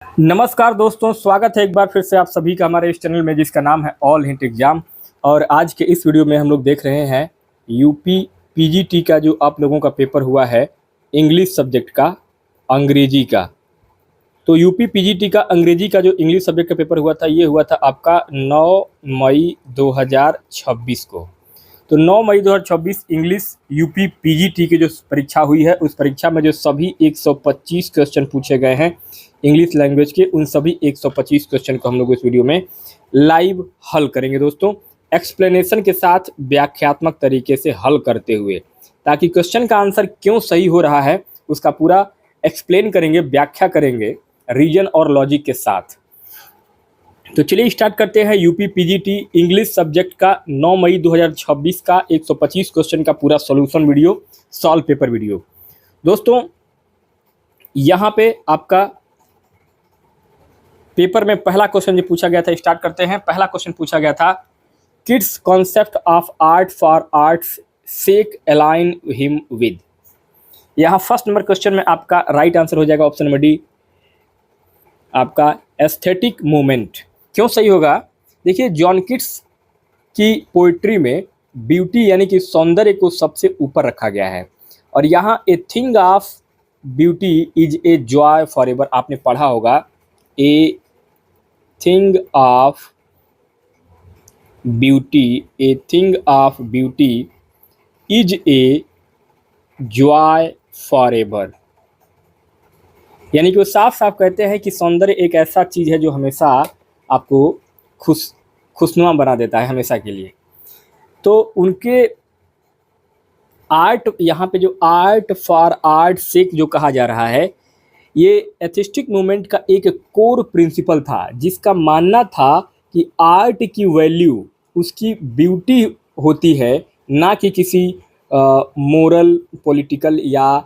नमस्कार दोस्तों, स्वागत है एक बार फिर से आप सभी का हमारे इस चैनल में जिसका नाम है ऑल हिंट एग्जाम। और आज के इस वीडियो में हम लोग देख रहे हैं यूपी पीजीटी का जो आप लोगों का पेपर हुआ है इंग्लिश सब्जेक्ट का, अंग्रेजी का। तो यूपी पीजीटी का अंग्रेजी का जो इंग्लिश सब्जेक्ट का पेपर हुआ था, ये हुआ था आपका 9 मई 2026 को। तो 9 मई 2026 इंग्लिश यूपी पीजीटी की जो परीक्षा हुई है, उस परीक्षा में जो सभी 125 क्वेश्चन पूछे गए हैं इंग्लिश लैंग्वेज के, उन सभी 125 क्वेश्चन को हम लोग इस वीडियो में लाइव हल करेंगे दोस्तों, एक्सप्लेनेशन के साथ व्याख्यात्मक तरीके से हल करते हुए, ताकि क्वेश्चन का आंसर क्यों सही हो रहा है उसका पूरा एक्सप्लेन करेंगे, व्याख्या करेंगे रीजन और लॉजिक के साथ। तो चलिए स्टार्ट करते हैं यूपी पीजीटी इंग्लिश सब्जेक्ट का 9 मई 2026 का 125 क्वेश्चन का पूरा solution video, solve paper video. दोस्तों यहाँ पे आपका पेपर में पहला क्वेश्चन जो पूछा गया था, स्टार्ट करते हैं। पहला क्वेश्चन पूछा गया था, Keats concept of art for art's sake align him with. यहाँ फर्स्ट नंबर क्वेश्चन में आपका राइट आंसर हो जाएगा ऑप्शन नंबर डी, आपका एस्थेटिक मूवमेंट। क्यों सही होगा? देखिए, जॉन किट्स की पोइट्री में ब्यूटी यानी कि सौंदर्य को सबसे ऊपर रखा गया है, और यहाँ a thing of beauty is a joy for ever. आपने पढ़ा होगा, a thing of beauty, a thing of beauty is a joy for ever. यानी कि वो साफ साफ कहते हैं कि सौंदर्य एक ऐसा चीज़ है जो हमेशा आपको खुशनुमा बना देता है हमेशा के लिए। तो उनके आर्ट, यहाँ पे जो आर्ट फॉर आर्ट सेक जो कहा जा रहा है, ये एथिस्टिक मूवमेंट का एक कोर प्रिंसिपल था, जिसका मानना था कि आर्ट की वैल्यू उसकी ब्यूटी होती है, ना कि किसी मोरल, पॉलिटिकल या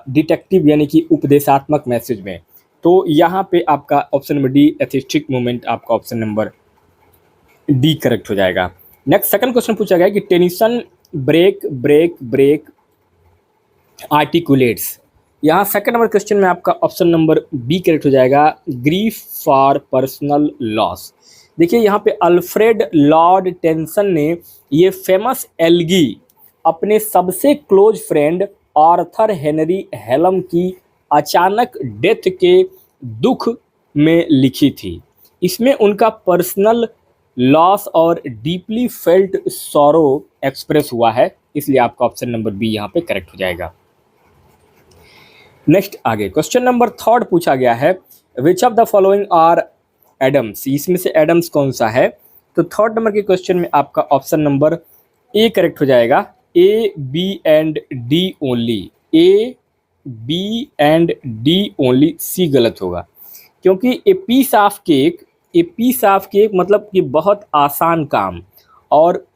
डिटेक्टिव यानी कि उपदेशात्मक मैसेज में। तो यहाँ पे आपका option number D, aesthetic movement, आपका ऑप्शन नंबर डी करेक्ट हो जाएगा। नेक्स्ट सेकंड क्वेश्चन पूछा गया कि tension break break break articulates. यहाँ सेकंड नंबर क्वेश्चन में आपका ऑप्शन नंबर बी करेक्ट हो जाएगा, ग्रीफ फॉर पर्सनल लॉस। देखिए, यहाँ पे अल्फ्रेड लॉर्ड टेंसन ने ये फेमस एल्गी अपने सबसे क्लोज फ्रेंड आर्थर हेनरी हेलम की अचानक डेथ के दुख में लिखी थी। इसमें उनका पर्सनल लॉस और डीपली फेल्ट सॉरो एक्सप्रेस हुआ है, इसलिए आपका ऑप्शन नंबर बी यहाँ पे करेक्ट हो जाएगा। नेक्स्ट आगे क्वेश्चन नंबर थर्ड पूछा गया है, which of the following are idioms. इसमें से एडम्स कौन सा है? तो थर्ड नंबर के क्वेश्चन में आपका ऑप्शन नंबर ए करेक्ट हो जाएगा, A B and D only. A B and D only, C गलत होगा, क्योंकि ए पीस ऑफ केक मतलब कि बहुत आसान काम, और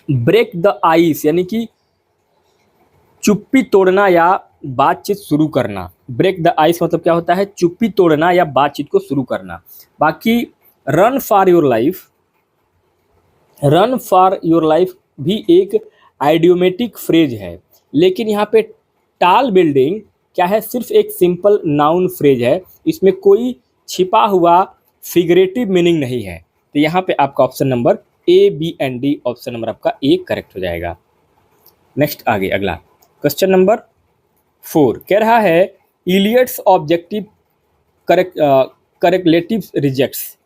ब्रेक द आइस यानी कि चुप्पी तोड़ना या बातचीत शुरू करना। ब्रेक द आइस मतलब क्या होता है? चुप्पी तोड़ना या बातचीत को शुरू करना। बाकी रन फॉर योर लाइफ भी एक आइडियोमेटिक फ्रेज है, लेकिन यहाँ पे टाल बिल्डिंग क्या है? सिर्फ एक सिंपल नाउन फ्रेज है, इसमें कोई छिपा हुआ फिगरेटिव मीनिंग नहीं है। तो यहाँ पे आपका option number A B and D, option number आपका ए करेक्ट हो जाएगा। नेक्स्ट आगे अगला क्वेश्चन नंबर 4 कह रहा है, इलियट्स ऑब्जेक्टिव करेक्टलेटिव रिजेक्ट्स।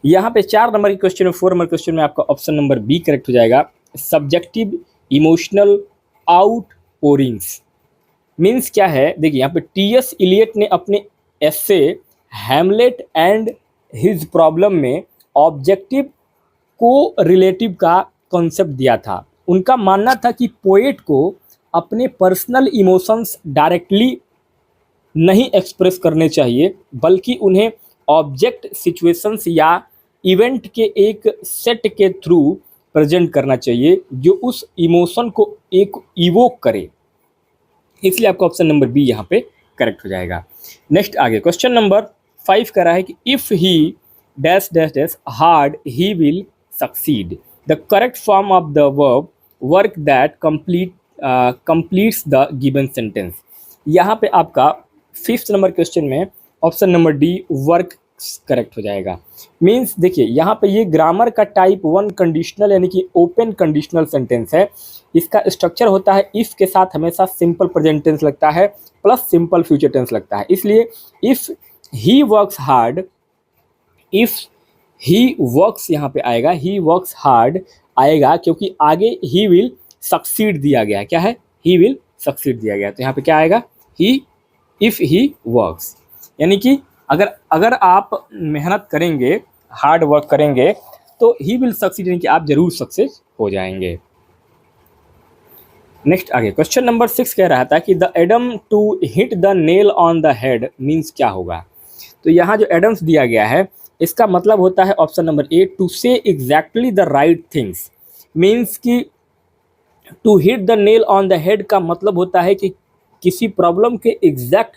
यहाँ पे 4 नंबर के क्वेश्चन में 4 नंबर क्वेश्चन में आपका ऑप्शन नंबर बी करेक्ट हो जाएगा, सब्जेक्टिव इमोशनल आउटपोरिंग्स। मीन्स क्या है? देखिए, यहाँ पे टी.एस. इलियट ने अपने एस्से हैमलेट एंड हिज प्रॉब्लम में ऑब्जेक्टिव को रिलेटिव का कॉन्सेप्ट दिया था। उनका मानना था कि पोएट को अपने पर्सनल इमोशंस डायरेक्टली नहीं एक्सप्रेस करने चाहिए, बल्कि उन्हें ऑब्जेक्ट, सिचुएशंस या इवेंट के एक सेट के थ्रू प्रेजेंट करना चाहिए, जो उस इमोशन को एक इवोक करे। इसलिए आपका ऑप्शन नंबर बी यहाँ पे करेक्ट हो जाएगा। नेक्स्ट आगे क्वेश्चन नंबर 5 कह रहा है कि if he dash dash dash hard he will succeed. The correct form of the verb work that completes the given sentence. यहाँ पे आपका 5th नंबर क्वेश्चन में option number D work correct हो जाएगा। मीन्स देखिए यहाँ पे ये ग्रामर का टाइप 1 कंडीशनल यानी कि ओपन कंडीशनल सेंटेंस है। इसका स्ट्रक्चर होता है इफ के साथ हमेशा सिंपल प्रेजेंट टेंस लगता है प्लस सिंपल फ्यूचर टेंस लगता है। इसलिए if he works hard, if he works यहाँ पे आएगा, ही वर्क्स हार्ड आएगा क्योंकि आगे ही विल सक्सीड दिया गया है। क्या है? ही विल सक्सीड दिया गया है। तो यहाँ पे क्या आएगा? ही, इफ ही वर्क्स, यानी कि अगर आप मेहनत करेंगे, हार्ड वर्क करेंगे तो ही विल सक्सीड, यानी कि आप जरूर सक्सेस हो जाएंगे। नेक्स्ट आगे क्वेश्चन नंबर 6 कह रहा था कि the idiom to hit the nail on the head means क्या होगा। तो यहाँ जो एडम्स दिया गया है इसका मतलब होता है option number A to say exactly the right things. Means कि to hit the nail on the head का मतलब होता है कि किसी प्रॉब्लम के एग्जैक्ट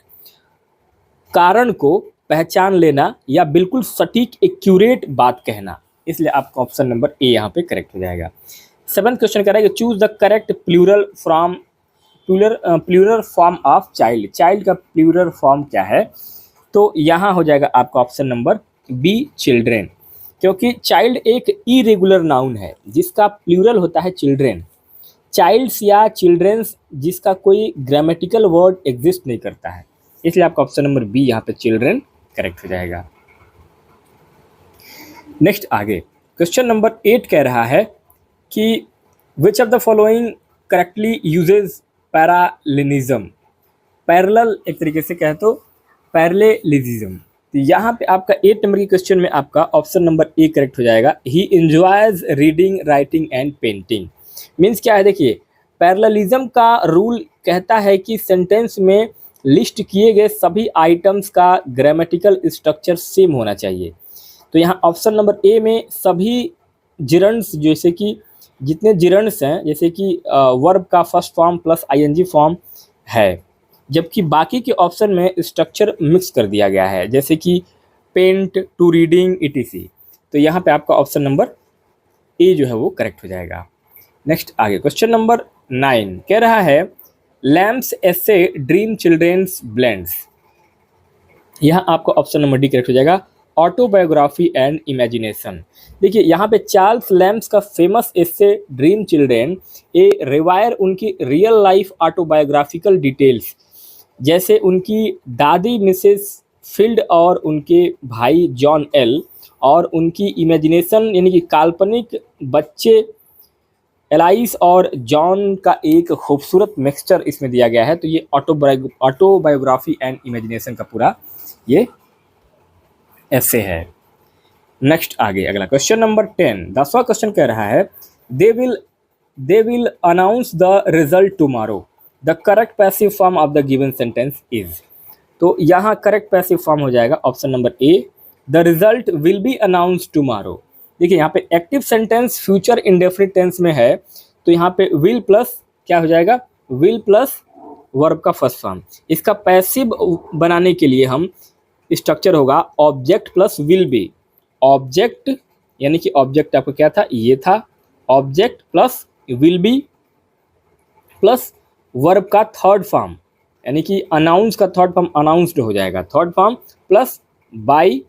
कारण को पहचान लेना या बिल्कुल सटीक एक्यूरेट बात कहना। इसलिए आपका ऑप्शन नंबर ए यहाँ पे करेक्ट हो जाएगा। 7th क्वेश्चन कह रहा है कि choose the correct plural form of child. Child का प्लूरल फॉर्म क्या है? तो यहाँ हो जाएगा आपका ऑप्शन नंबर बी चिल्ड्रेन, क्योंकि चाइल्ड एक इरेगुलर नाउन है जिसका प्लूरल होता है चिल्ड्रेन। चाइल्ड्स या चिल्ड्रेंस जिसका कोई ग्रामेटिकल वर्ड एग्जिस्ट नहीं करता है, इसलिए आपका ऑप्शन नंबर बी यहाँ पे चिल्ड्रेन करेक्ट हो जाएगा। नेक्स्ट आगे क्वेश्चन नंबर 8 कह रहा है कि which of the following correctly uses parallelism. Parallel एक तरीके से कहे तो पैरेललिज्म। तो यहाँ पे आपका 8 नंबर की क्वेश्चन में आपका ऑप्शन नंबर ए करेक्ट हो जाएगा। He enjoys reading, writing and painting. Means क्या है? देखिए पैरेललिज्म का रूल कहता है कि सेंटेंस में लिस्ट किए गए सभी आइटम्स का ग्रामेटिकल स्ट्रक्चर सेम होना चाहिए। तो यहाँ ऑप्शन नंबर ए में सभी जिरंड्स, जैसे कि जितने जिरंड्स हैं, जैसे कि वर्ब का first form plus ING form है, जबकि बाकी के ऑप्शन में स्ट्रक्चर मिक्स कर दिया गया है, जैसे कि पेंट, टू रीडिंग, ईटीसी। तो यहाँ पे आपका ऑप्शन नंबर ए जो है वो करेक्ट हो जाएगा। नेक्स्ट आगे क्वेश्चन नंबर 9 कह रहा है लैम्प्स एसे ड्रीम चिल्ड्रेंस ब्लेंड्स। यहाँ आपका ऑप्शन नंबर डी करेक्ट हो जाएगा। Autobiography and imagination. देखिए यहाँ पे चार्ल्स लैम्प्स का फेमस एसे ड्रीम चिल्ड्रेन ए रिवायर उनकी रियल लाइफ ऑटोबायोग्राफिकल डिटेल्स, जैसे उनकी दादी मिसेस फील्ड और उनके भाई जॉन एल, और उनकी इमेजिनेशन यानी कि काल्पनिक बच्चे एलाइस और जॉन का एक खूबसूरत मिक्सचर इसमें दिया गया है। तो ये ऑटोबायोग्राफी एंड इमेजिनेशन का पूरा ये ऐसे है। नेक्स्ट आगे अगला क्वेश्चन नंबर 10 10वां क्वेश्चन कह रहा है they will announce the result tomorrow. The correct passive form of the given sentence is. तो यहाँ करेक्ट पैसिव फॉर्म हो जाएगा option number A the result will be announce tomorrow. देखिए यहाँ पे active sentence future indefinite tense में है, तो यहाँ पे विल प्लस क्या हो जाएगा? विल प्लस वर्ब का फर्स्ट फॉर्म। इसका पैसिव बनाने के लिए हम स्ट्रक्चर होगा object plus will be. Object यानी कि ऑब्जेक्ट आपका क्या था? ये था object plus will be plus verb का थर्ड फॉर्म, यानी कि अनाउंस का थर्ड फॉर्म अनाउंस्ड हो जाएगा, third form plus by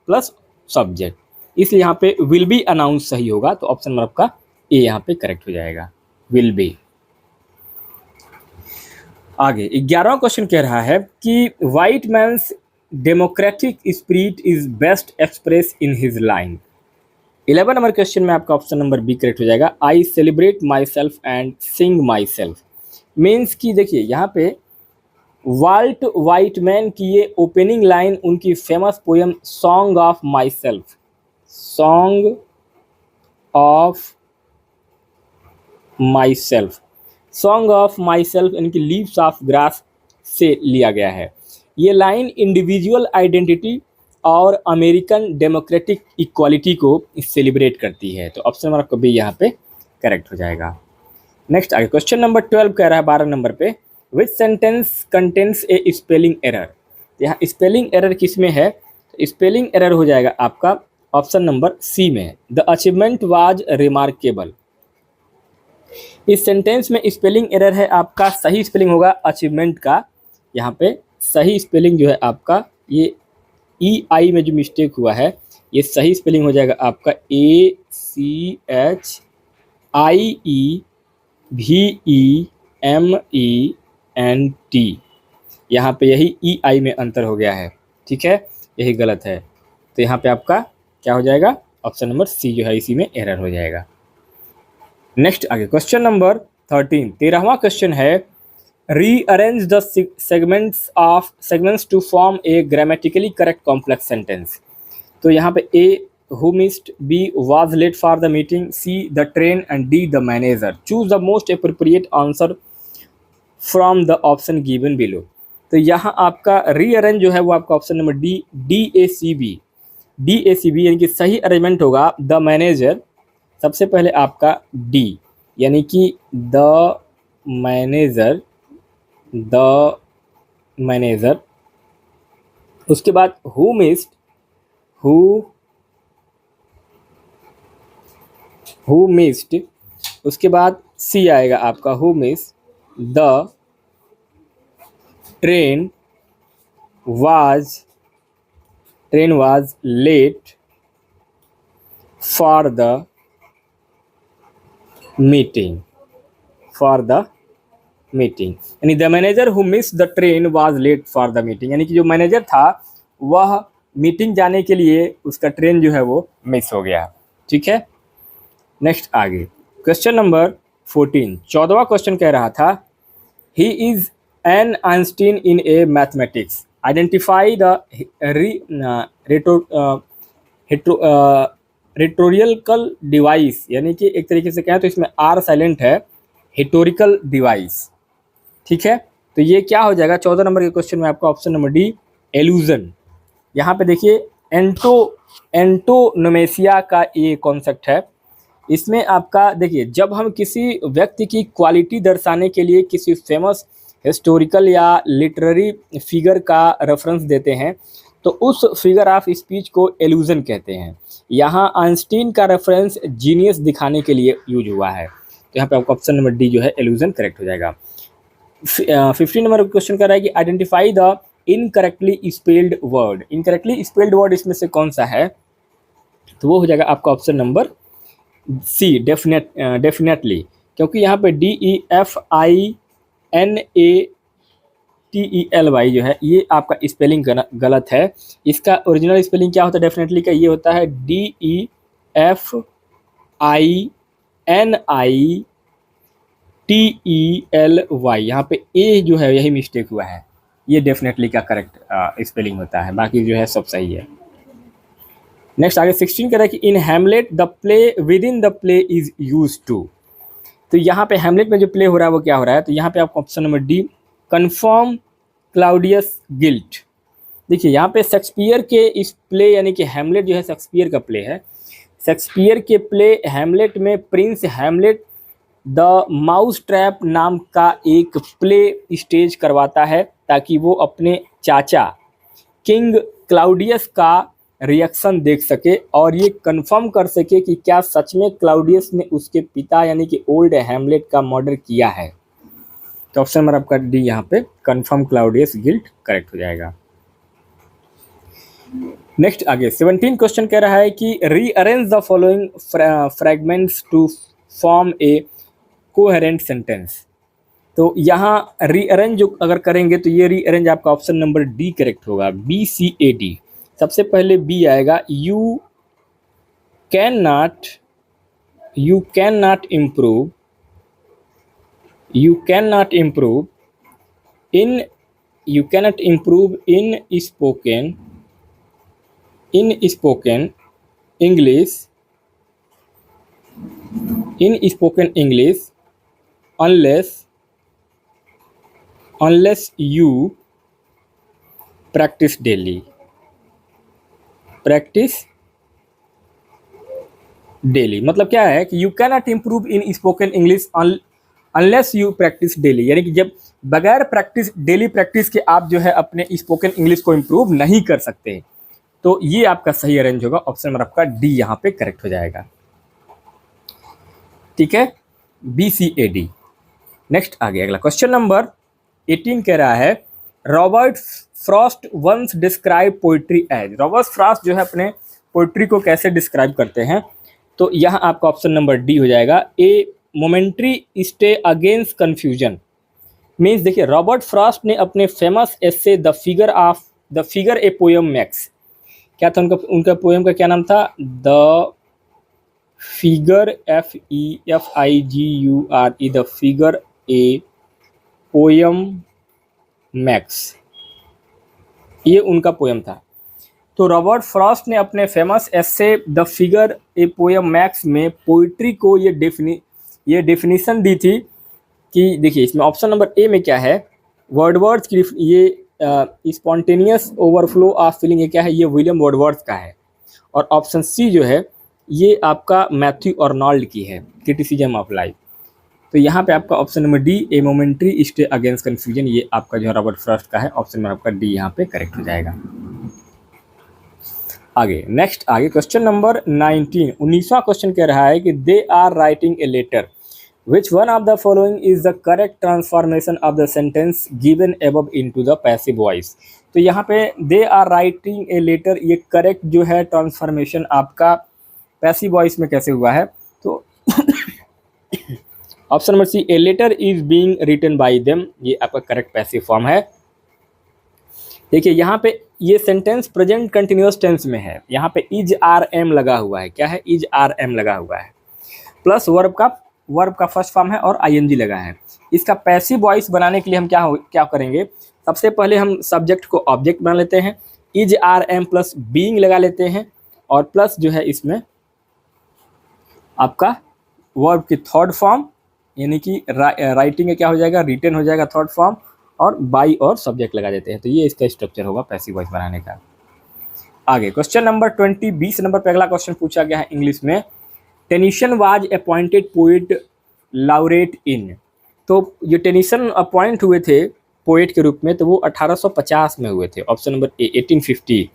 plus subject. इसलिए यहाँ पे विल बी अनाउंस सही होगा, तो ऑप्शन नंबर आपका ए यहाँ पे करेक्ट हो जाएगा, विल बी। आगे 11वां क्वेश्चन कह रहा है कि Whitman's democratic spirit is best express in his line. 11 number question में आपका ऑप्शन नंबर बी करेक्ट हो जाएगा। I celebrate myself and sing myself. Means कि देखिए यहाँ पे वाल्ट व्हाइटमैन की ये ओपनिंग लाइन उनकी famous poem song of myself, song of myself, song of myself यानी कि लीव्स ऑफ ग्रास से लिया गया है। ये लाइन इंडिविजुअल आइडेंटिटी और अमेरिकन डेमोक्रेटिक इक्वालिटी को सेलिब्रेट करती है, तो ऑप्शन नंबर कभी यहाँ पे करेक्ट हो जाएगा। नेक्स्ट आगे क्वेश्चन नंबर 12 कह रहा है 12 नंबर पे विच सेंटेंस कंटेंस ए स्पेलिंग एरर। यहाँ स्पेलिंग एरर किस में है? तो स्पेलिंग एरर हो जाएगा आपका ऑप्शन नंबर सी में, द अचीवमेंट वाज रिमार्केबल। इस सेंटेंस में स्पेलिंग एरर है आपका, सही स्पेलिंग होगा अचीवमेंट का, यहाँ पे सही स्पेलिंग जो है आपका ये ई आई में जो मिस्टेक हुआ है ये सही स्पेलिंग हो जाएगा आपका ACHIEVEMENT। यहाँ पे यही ई आई में अंतर हो गया है, ठीक है, यही गलत है। तो यहाँ पे आपका क्या हो जाएगा, ऑप्शन नंबर सी जो है इसी में एरर हो जाएगा। नेक्स्ट आगे क्वेश्चन नंबर 13वां क्वेश्चन है, rearrange the segments to form a grammatically correct complex sentence. तो यहाँ पे ए who missed, B was late for the meeting, C the train and D the manager. Choose the most appropriate answer from the option given below. तो यहाँ आपका rearrange जो है वो आपका ऑप्शन नंबर डी DACB यानी कि सही अरेंजमेंट होगा द मैनेजर। सबसे पहले आपका डी यानी कि द मैनेजर, उसके बाद who missed, who missed, उसके बाद सी आएगा आपका who missed, the train was late for the meeting, यानी the manager who miss the train was late for the meeting, यानी कि जो मैनेजर था वह मीटिंग जाने के लिए उसका ट्रेन जो है वो मिस हो गया, ठीक है। नेक्स्ट आगे क्वेश्चन नंबर 14वां क्वेश्चन कह रहा था, he is an Einstein in A mathematics, identify the rhetorical device, यानी कि एक तरीके से कहें तो इसमें आर साइलेंट है, हिस्टोरिकल डिवाइस, ठीक है। तो ये क्या हो जाएगा 14 नंबर के क्वेश्चन में आपका ऑप्शन नंबर डी एल्यूजन। यहाँ पे देखिए एंटोनोमेसिया का ये कॉन्सेप्ट है। इसमें आपका देखिए जब हम किसी व्यक्ति की क्वालिटी दर्शाने के लिए किसी फेमस हिस्टोरिकल या लिटरेरी फिगर का रेफरेंस देते हैं तो उस फिगर ऑफ स्पीच को एल्यूजन कहते हैं। यहाँ आइंस्टीन का रेफरेंस जीनियस दिखाने के लिए यूज हुआ है, तो यहाँ पे आपका ऑप्शन नंबर डी जो है एल्यूजन करेक्ट हो जाएगा। 15 नंबर क्वेश्चन कर रहा है कि identify the incorrectly spelled word. Incorrectly spelled word इसमें से कौन सा है, तो वो हो जाएगा आपका ऑप्शन नंबर सी डेफिनेटली, क्योंकि यहाँ पे DEFINATELY जो है ये आपका स्पेलिंग गलत है। इसका ओरिजिनल स्पेलिंग क्या होता है डेफिनेटली का, ये होता है DEFINITELY। यहाँ पे ए जो है यही मिस्टेक हुआ है, ये डेफिनेटली का करेक्ट स्पेलिंग होता है, बाकी जो है सब सही है। नेक्स्ट आगे 16 कह रहा है कि in Hamlet the play within the play is use to. तो यहाँ पे हैमलेट में जो प्ले हो रहा है वो क्या हो रहा है, तो यहाँ पे आपको option number D confirm Claudius guilt. देखिए यहाँ पे शेक्सपियर के इस प्ले यानी कि हैमलेट जो है शेक्सपियर का प्ले है। शेक्सपियर के प्ले हैमलेट में Prince Hamlet the mouse trap नाम का एक प्ले स्टेज करवाता है ताकि वो अपने चाचा किंग क्लाउडियस का रिएक्शन देख सके और ये कंफर्म कर सके कि क्या सच में क्लाउडियस ने उसके पिता यानी कि ओल्ड हैमलेट का मर्डर किया है। तो ऑप्शन नंबर आपका डी यहाँ पे कंफर्म क्लाउडियस गिल्ट करेक्ट हो जाएगा। नेक्स्ट आगे 17 क्वेश्चन कह रहा है कि rearrange the following fragments to form a coherent sentence. तो यहाँ रीअरेंज जो अगर करेंगे तो ये रीअरेंज आपका ऑप्शन नंबर डी करेक्ट होगा, BCAD। सबसे पहले बी आएगा, you can not improve in spoken English unless you practice daily। मतलब क्या है कि you can not improve in spoken English unless you practice daily, यानी कि जब बगैर डेली प्रैक्टिस के आप जो है अपने स्पोकन इंग्लिश को इम्प्रूव नहीं कर सकते। तो ये आपका सही अरेंज होगा, ऑप्शन नंबर आपका डी यहाँ पे करेक्ट हो जाएगा, ठीक है, BCAD। नेक्स्ट आ गया अगला क्वेश्चन नंबर 18 कह रहा है Robert Frost once describe poetry as, Robert Frost जो है अपने पोइट्री को कैसे डिस्क्राइब करते हैं, तो यहाँ आपका ऑप्शन नंबर डी हो जाएगा, a momentary stay against confusion. Means देखिए, रॉबर्ट फ्रॉस्ट ने अपने famous essay the figure a poem makes, क्या था उनका पोएम का क्या नाम था, the figure, FIGURE, the figure a poem makes, ये उनका पोएम था। तो रॉबर्ट फ्रॉस्ट ने अपने famous essay the figure a poem makes में पोइट्री को ये डेफिनेशन दी थी कि देखिए इसमें ऑप्शन नंबर ए में क्या है, वर्डवर्ड्स की ये स्पॉन्टेनियस ओवरफ्लो ऑफ फीलिंग, ये क्या है, ये विलियम वर्डवर्ड्स का है। और ऑप्शन सी जो है ये आपका मैथ्यू अर्नोल्ड की है, क्रिटिसिज्म ऑफ लाइफ। तो यहाँ पे आपका ऑप्शन नंबर डी, ए मोमेंट्री स्टे अगेंस्ट कन्फ्यूजन, ये आपका जो है रॉबर्ट फ्रॉस्ट का है। ऑप्शन नंबर आपका डी यहाँ पे करेक्ट हो जाएगा। आगे नेक्स्ट, आगे क्वेश्चन नंबर 19वां क्वेश्चन कह रहा है कि they are writing a letter, which one of the following is the correct transformation of the sentence given above into the passive voice. तो यहाँ पे they are writing a letter, ये correct जो है ट्रांसफॉर्मेशन आपका पैसिव वॉइस में कैसे हुआ है, तो option number C, a letter is being written by them, ये आपका करेक्ट पैसिव फॉर्म है। देखिए यहाँ पे ये सेंटेंस प्रेजेंट कंटिन्यूअस टेंस में है, यहाँ पे इज आर एम लगा हुआ है, क्या है, इज आर एम लगा हुआ है, प्लस वर्ब का फर्स्ट फॉर्म है और ING लगा है। इसका पैसिव वॉइस बनाने के लिए हम क्या करेंगे, सबसे पहले हम सब्जेक्ट को ऑब्जेक्ट बना लेते हैं, is are am plus being लगा लेते हैं, और प्लस जो है इसमें आपका वर्ब की थर्ड फॉर्म, यानी कि राइटिंग का क्या हो जाएगा, रिटन हो जाएगा थर्ड फॉर्म, और बाई और सब्जेक्ट लगा देते हैं। तो ये इसका स्ट्रक्चर होगा पैसिव वॉइस बनाने का। आगे क्वेश्चन नंबर 20 नंबर पे अगला क्वेश्चन पूछा गया है इंग्लिश में, टेनिसन वाज अपॉइंटेड पोएट लाउरेट इन। तो ये टेनिसन अपॉइंट हुए थे पोएट के रूप में, तो वो 1850 में हुए थे। ऑप्शन नंबर ए 1850।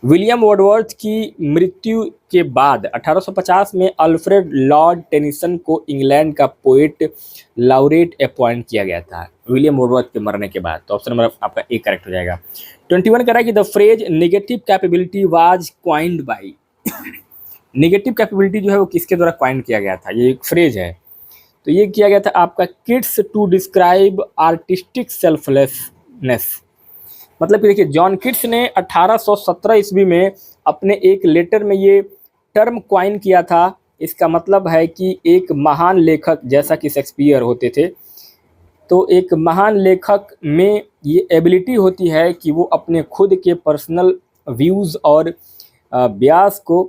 विलियम वर्डवर्थ की मृत्यु के बाद 1850 में अल्फ्रेड लॉर्ड टेनिसन को इंग्लैंड का पोएट लाउरेट अपॉइंट किया गया था, विलियम वर्डवर्थ के मरने के बाद। तो ऑप्शन नंबर आपका ए करेक्ट हो जाएगा। 21 कह रहा है कि the phrase negative capability was coined by, negative capability जो है वो किसके द्वारा क्वाइंड किया गया था, ये एक फ्रेज है, तो ये किया गया था आपका Keats to describe artistic selflessness. मतलब कि देखिए, जॉन किड्स ने 1817 ईस्वी में अपने एक लेटर में ये टर्म क्वाइन किया था। इसका मतलब है कि एक महान लेखक, जैसा कि शेक्सपियर होते थे, तो एक महान लेखक में ये एबिलिटी होती है कि वो अपने खुद के पर्सनल व्यूज़ और ब्यास को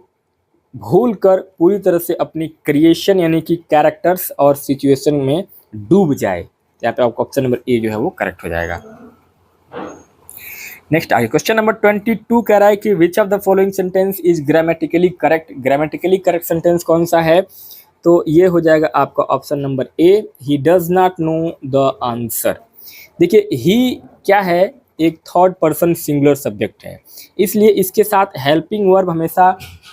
भूल कर पूरी तरह से अपनी क्रिएशन यानी कि कैरेक्टर्स और सिचुएशन में डूब जाए। यहाँ पे आपका ऑप्शन नंबर ए जो है वो करेक्ट हो जाएगा। नेक्स्ट आगे क्वेश्चन नंबर 22 कह रहा है कि which of the following sentence is grammatically correct. Grammatically correct sentence कौन सा है, तो ये हो जाएगा आपका option number A, he does not know the answer. देखिए, ही क्या है, एक थर्ड पर्सन सिंगुलर सब्जेक्ट है, इसलिए इसके साथ हेल्पिंग वर्ब हमेशा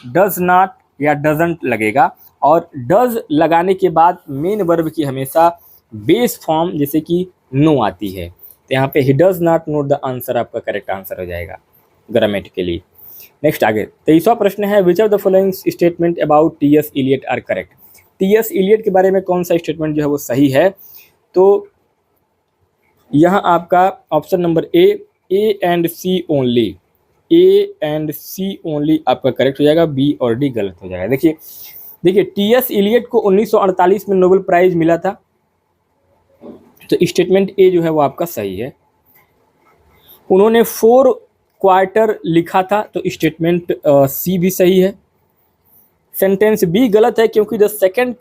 डज नॉट या डजंट लगेगा, और डज लगाने के बाद मेन वर्ब की हमेशा बेस फॉर्म जैसे कि नो आती है। तो यहाँ पे he does not know the answer आपका करेक्ट आंसर हो जाएगा ग्रामेटिकली। नेक्स्ट आगे 23वां प्रश्न है, which of the following statement about T.S. Eliot are correct. T.S. Eliot के बारे में कौन सा स्टेटमेंट जो है वो सही है, तो यहाँ आपका option number A and C only, A and C only आपका करेक्ट हो जाएगा, बी और डी गलत हो जाएगा। देखिए T.S. इलियट को 1948 में नोबेल प्राइज मिला था, तो स्टेटमेंट ए जो है वो आपका सही है। उन्होंने 4 क्वार्टर लिखा था, तो स्टेटमेंट सी भी सही है। सेंटेंस बी गलत है क्योंकि the second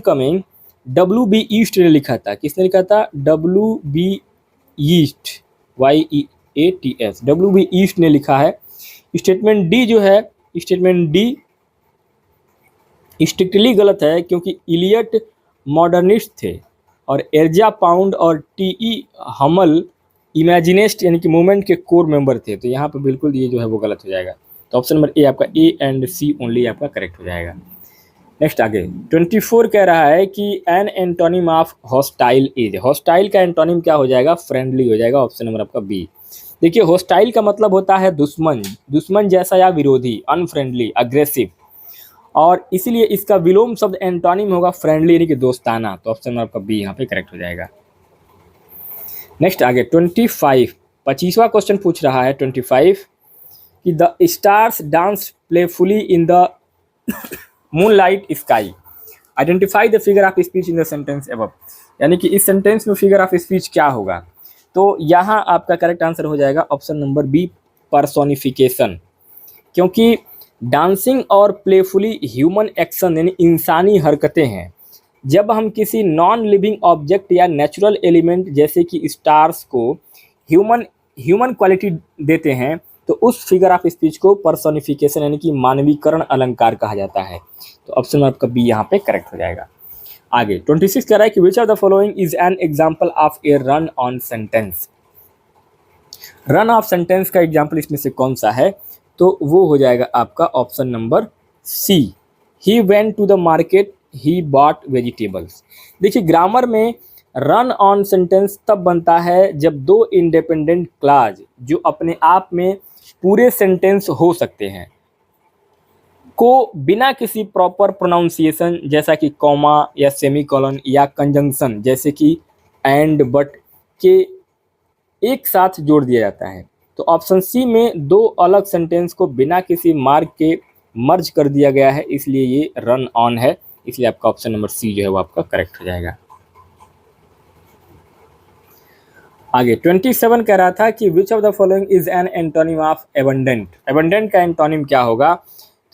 coming WB east ने लिखा था। किसने लिखा था, WB east, YEATS, WB east ने लिखा है। स्टेटमेंट डी जो है, स्टेटमेंट डी स्ट्रिक्टली गलत है क्योंकि इलियट मॉडर्निस्ट थे और एर्जा पाउंड और TE हमल इमेजिनिस्ट यानी कि मूवमेंट के कोर मेंबर थे। तो यहाँ पर बिल्कुल ये जो है वो गलत हो जाएगा। तो ऑप्शन नंबर ए आपका ए एंड सी ओनली आपका करेक्ट हो जाएगा। नेक्स्ट आगे 24 कह रहा है कि an antonym of hostile is, hostile का एंटोनिम क्या हो जाएगा, फ्रेंडली हो जाएगा, ऑप्शन नंबर आपका बी। देखिए हॉस्टाइल का मतलब होता है दुश्मन, दुश्मन जैसा या विरोधी, अनफ्रेंडली, अग्रेसिव, और इसीलिए इसका विलोम शब्द एंटोनिम होगा फ्रेंडली यानी कि दोस्ताना, तो ऑप्शन नंबर आपका बी यहाँ पे करेक्ट हो जाएगा। नेक्स्ट आगे 25 25वां क्वेश्चन पूछ रहा है 25 कि the stars dance playfully in the moonlight sky, identify the figure of speech in the sentence above, यानी कि इस सेंटेंस में फिगर ऑफ स्पीच क्या होगा, तो यहाँ आपका करेक्ट आंसर हो जाएगा ऑप्शन नंबर बी, पर्सोनिफिकेशन, क्योंकि डांसिंग और प्लेफुली ह्यूमन एक्शन यानी इंसानी हरकतें हैं। जब हम किसी नॉन लिविंग ऑब्जेक्ट या नेचुरल एलिमेंट जैसे कि स्टार्स को ह्यूमन क्वालिटी देते हैं तो उस फिगर ऑफ स्पीच को पर्सोनिफिकेशन यानी कि मानवीकरण अलंकार कहा जाता है, तो ऑप्शन में आपका बी यहाँ पे करेक्ट हो जाएगा। आगे 26 कह रहा है कि which of the following is an example of A run on sentence, run of sentence का एग्जाम्पल इसमें से कौन सा है, तो वो हो जाएगा आपका option number C, he went to the market he bought vegetables. देखिए ग्रामर में रन ऑन सेंटेंस तब बनता है जब दो इंडिपेंडेंट क्लॉज जो अपने आप में पूरे सेंटेंस हो सकते हैं को बिना किसी प्रॉपर प्रोनाउंसिएशन जैसा कि कॉमा या सेमीकोलन या कंजंक्शन जैसे कि एंड बट के एक साथ जोड़ दिया जाता है, तो ऑप्शन सी में दो अलग सेंटेंस को बिना किसी मार्क के मर्ज कर दिया गया है, इसलिए ये रन ऑन है, इसलिए आपका ऑप्शन नंबर सी जो है वो आपका करेक्ट हो जाएगा। आगे 27 कह रहा था कि which of the following is N antonym of abundant, abundant का एंटोनिम क्या होगा,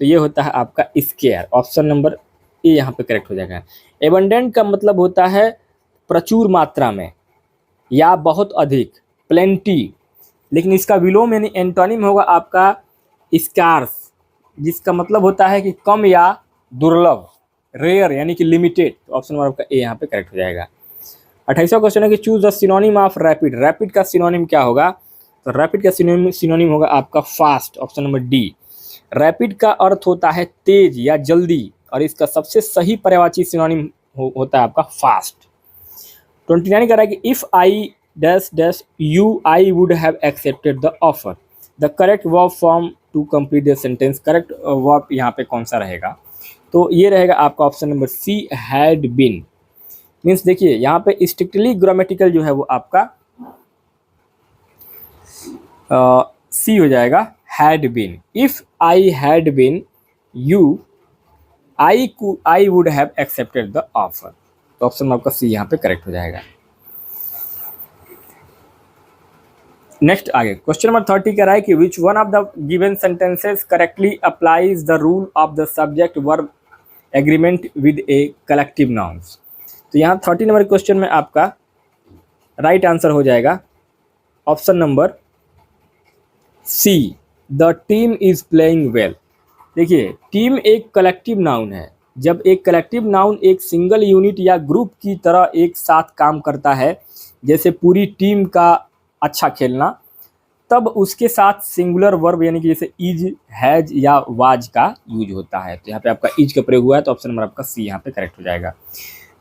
तो ये होता है आपका स्केयर, ऑप्शन नंबर ए यहाँ पे करेक्ट हो जाएगा। एबंडेंट का मतलब होता है प्रचुर मात्रा में या बहुत अधिक, प्लेंटी, लेकिन इसका विलोम यानी एंटोनिम होगा आपका स्कार्स, जिसका मतलब होता है कि कम या दुर्लभ, रेयर यानी कि लिमिटेड, तो ऑप्शन नंबर आपका ए यहाँ पे करेक्ट हो जाएगा। 28वां क्वेश्चन है कि choose the synonym of rapid, rapid का सिनोनिम क्या होगा, तो रैपिड का सिनोनिम होगा आपका fast, option number D. Rapid का अर्थ होता है तेज या जल्दी, और इसका सबसे सही पर्यायवाची सिनोनिम होता है आपका फास्ट। 29 कह रहा है कि if I dash dash you I would have accepted the offer, the correct verb form to complete the sentence, correct verb यहाँ पे कौन सा रहेगा, तो ये रहेगा आपका option number C, had been. Means देखिए यहाँ पे स्ट्रिक्टली ग्रामेटिकल जो है वो आपका सी हो जाएगा, had been. If I had been you I would have accepted the offer, तो ऑप्शन आपका सी यहाँ पे करेक्ट हो जाएगा। नेक्स्ट आगे क्वेश्चन नंबर 30 कह रहा है कि which one of the given sentences correctly applies the rule of the subject verb agreement with a collective nouns, तो यहाँ 30 नंबर क्वेश्चन में आपका राइट आंसर हो जाएगा option number C, the team is playing well. देखिए team एक collective noun है, जब एक कलेक्टिव नाउन एक सिंगल यूनिट या ग्रुप की तरह एक साथ काम करता है जैसे पूरी टीम का अच्छा खेलना, तब उसके साथ सिंगुलर वर्ब यानी कि जैसे इज, हैज या वाज का यूज होता है, तो यहाँ पे आपका इज का प्रयोग हुआ है, तो ऑप्शन नंबर आपका सी यहाँ पे करेक्ट हो जाएगा।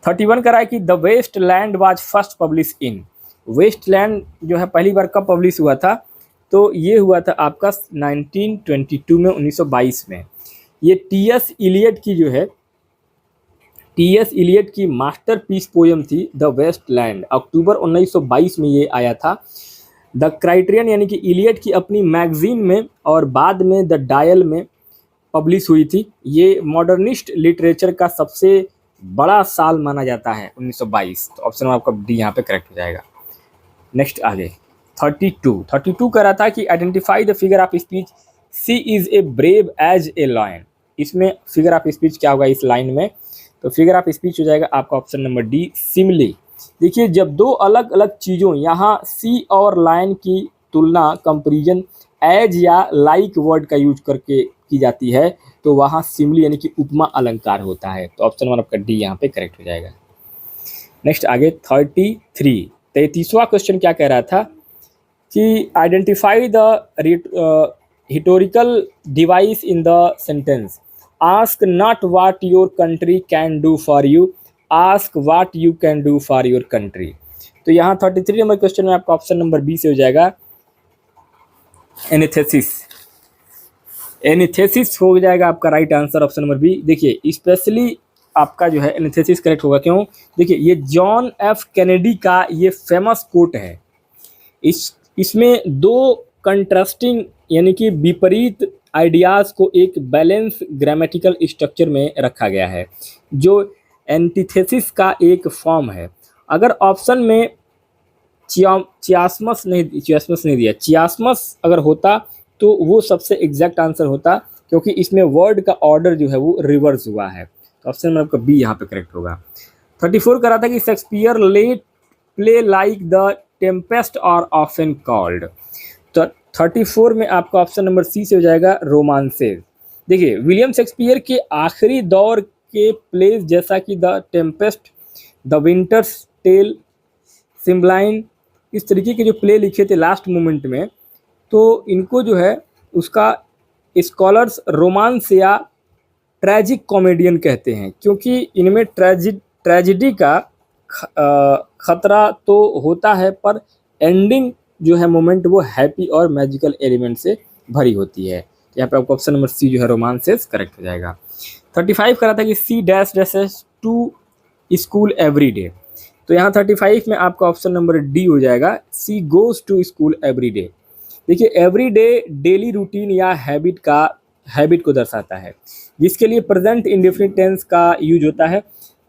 31 कह रहा है कि the waste land was first publish in, waste land जो है पहली बार कब पब्लिश हुआ था, तो ये हुआ था आपका 1922 में, 1922 में। ये टी.एस. इलियट की जो है टी.एस. इलियट की मास्टरपीस पोयम थी द वेस्ट लैंड, अक्टूबर 1922 में ये आया था। द क्राइटेरियन यानी कि इलियट की अपनी मैगजीन में और बाद में द डायल में पब्लिश हुई थी। ये मॉडर्निस्ट लिटरेचर का सबसे बड़ा साल माना जाता है 1922, तो ऑप्शन आपका डी यहाँ पे करेक्ट हो जाएगा। नेक्स्ट आगे 32 कह रहा था कि identify the figure of speech she is a brave as a lion, इसमें फिगर ऑफ स्पीच क्या होगा इस लाइन में, तो फिगर ऑफ स्पीच हो जाएगा आपका ऑप्शन नंबर डी, सिमिली। देखिए जब दो अलग अलग चीज़ों यहाँ सी और लायन की तुलना कंपेरिजन एज या लाइक वर्ड का यूज करके की जाती है तो वहाँ सिमिली यानी कि उपमा अलंकार होता है, तो ऑप्शन नंबर आपका डी यहाँ पे करेक्ट हो जाएगा। नेक्स्ट आगे 33वां क्वेश्चन क्या कह रहा था कि identify the historical device in the sentence, ask not what your country can do for you, ask what you can do for your country. तो यहाँ 33 नंबर क्वेश्चन में आपका ऑप्शन नंबर बी से हो जाएगा एनिथेसिस। एनिथेसिस हो जाएगा आपका right answer, option number B. देखिए स्पेशली आपका जो है एनिथेसिस करेक्ट होगा, क्यों? देखिए ये जॉन एफ कैनेडी का ये फेमस कोट है। इसमें दो कंट्रास्टिंग यानी कि विपरीत आइडियाज़ को एक बैलेंस ग्रामेटिकल स्ट्रक्चर में रखा गया है, जो एंटीथेसिस का एक फॉर्म है। अगर ऑप्शन में चियास्मस नहीं दिया, चियास्मस अगर होता तो वो सबसे एग्जैक्ट आंसर होता, क्योंकि इसमें वर्ड का ऑर्डर जो है वो रिवर्स हुआ है। तो ऑप्शन नंबर आपका बी यहाँ पे करेक्ट होगा। 34 करा था कि Shakespeare late play like the tempest are often called. तो 34 में आपका ऑप्शन नंबर सी से हो जाएगा रोमांसेस। देखिए विलियम शेक्सपियर के आखिरी दौर के प्लेज जैसा कि the Tempest, the Winter's Tale, Cymbeline, इस तरीके के जो प्ले लिखे थे लास्ट मोमेंट में, तो इनको जो है उसका स्कॉलर्स रोमांस या ट्रेजिक कॉमेडियन कहते हैं, क्योंकि इनमें ट्रेजिडी का खतरा तो होता है, पर एंडिंग जो है मोमेंट वो हैप्पी और मैजिकल एलिमेंट से भरी होती है। यहाँ पे आपको ऑप्शन नंबर सी जो है रोमांसेस करेक्ट हो जाएगा। 35 करा था कि she dash dashes to school every day. तो यहाँ 35 में आपका ऑप्शन नंबर डी हो जाएगा, she goes to school every day. देखिए एवरी डे डेली रूटीन या हैबिट को दर्शाता है, जिसके लिए प्रेजेंट इंडेफिनिट टेंस का यूज होता है।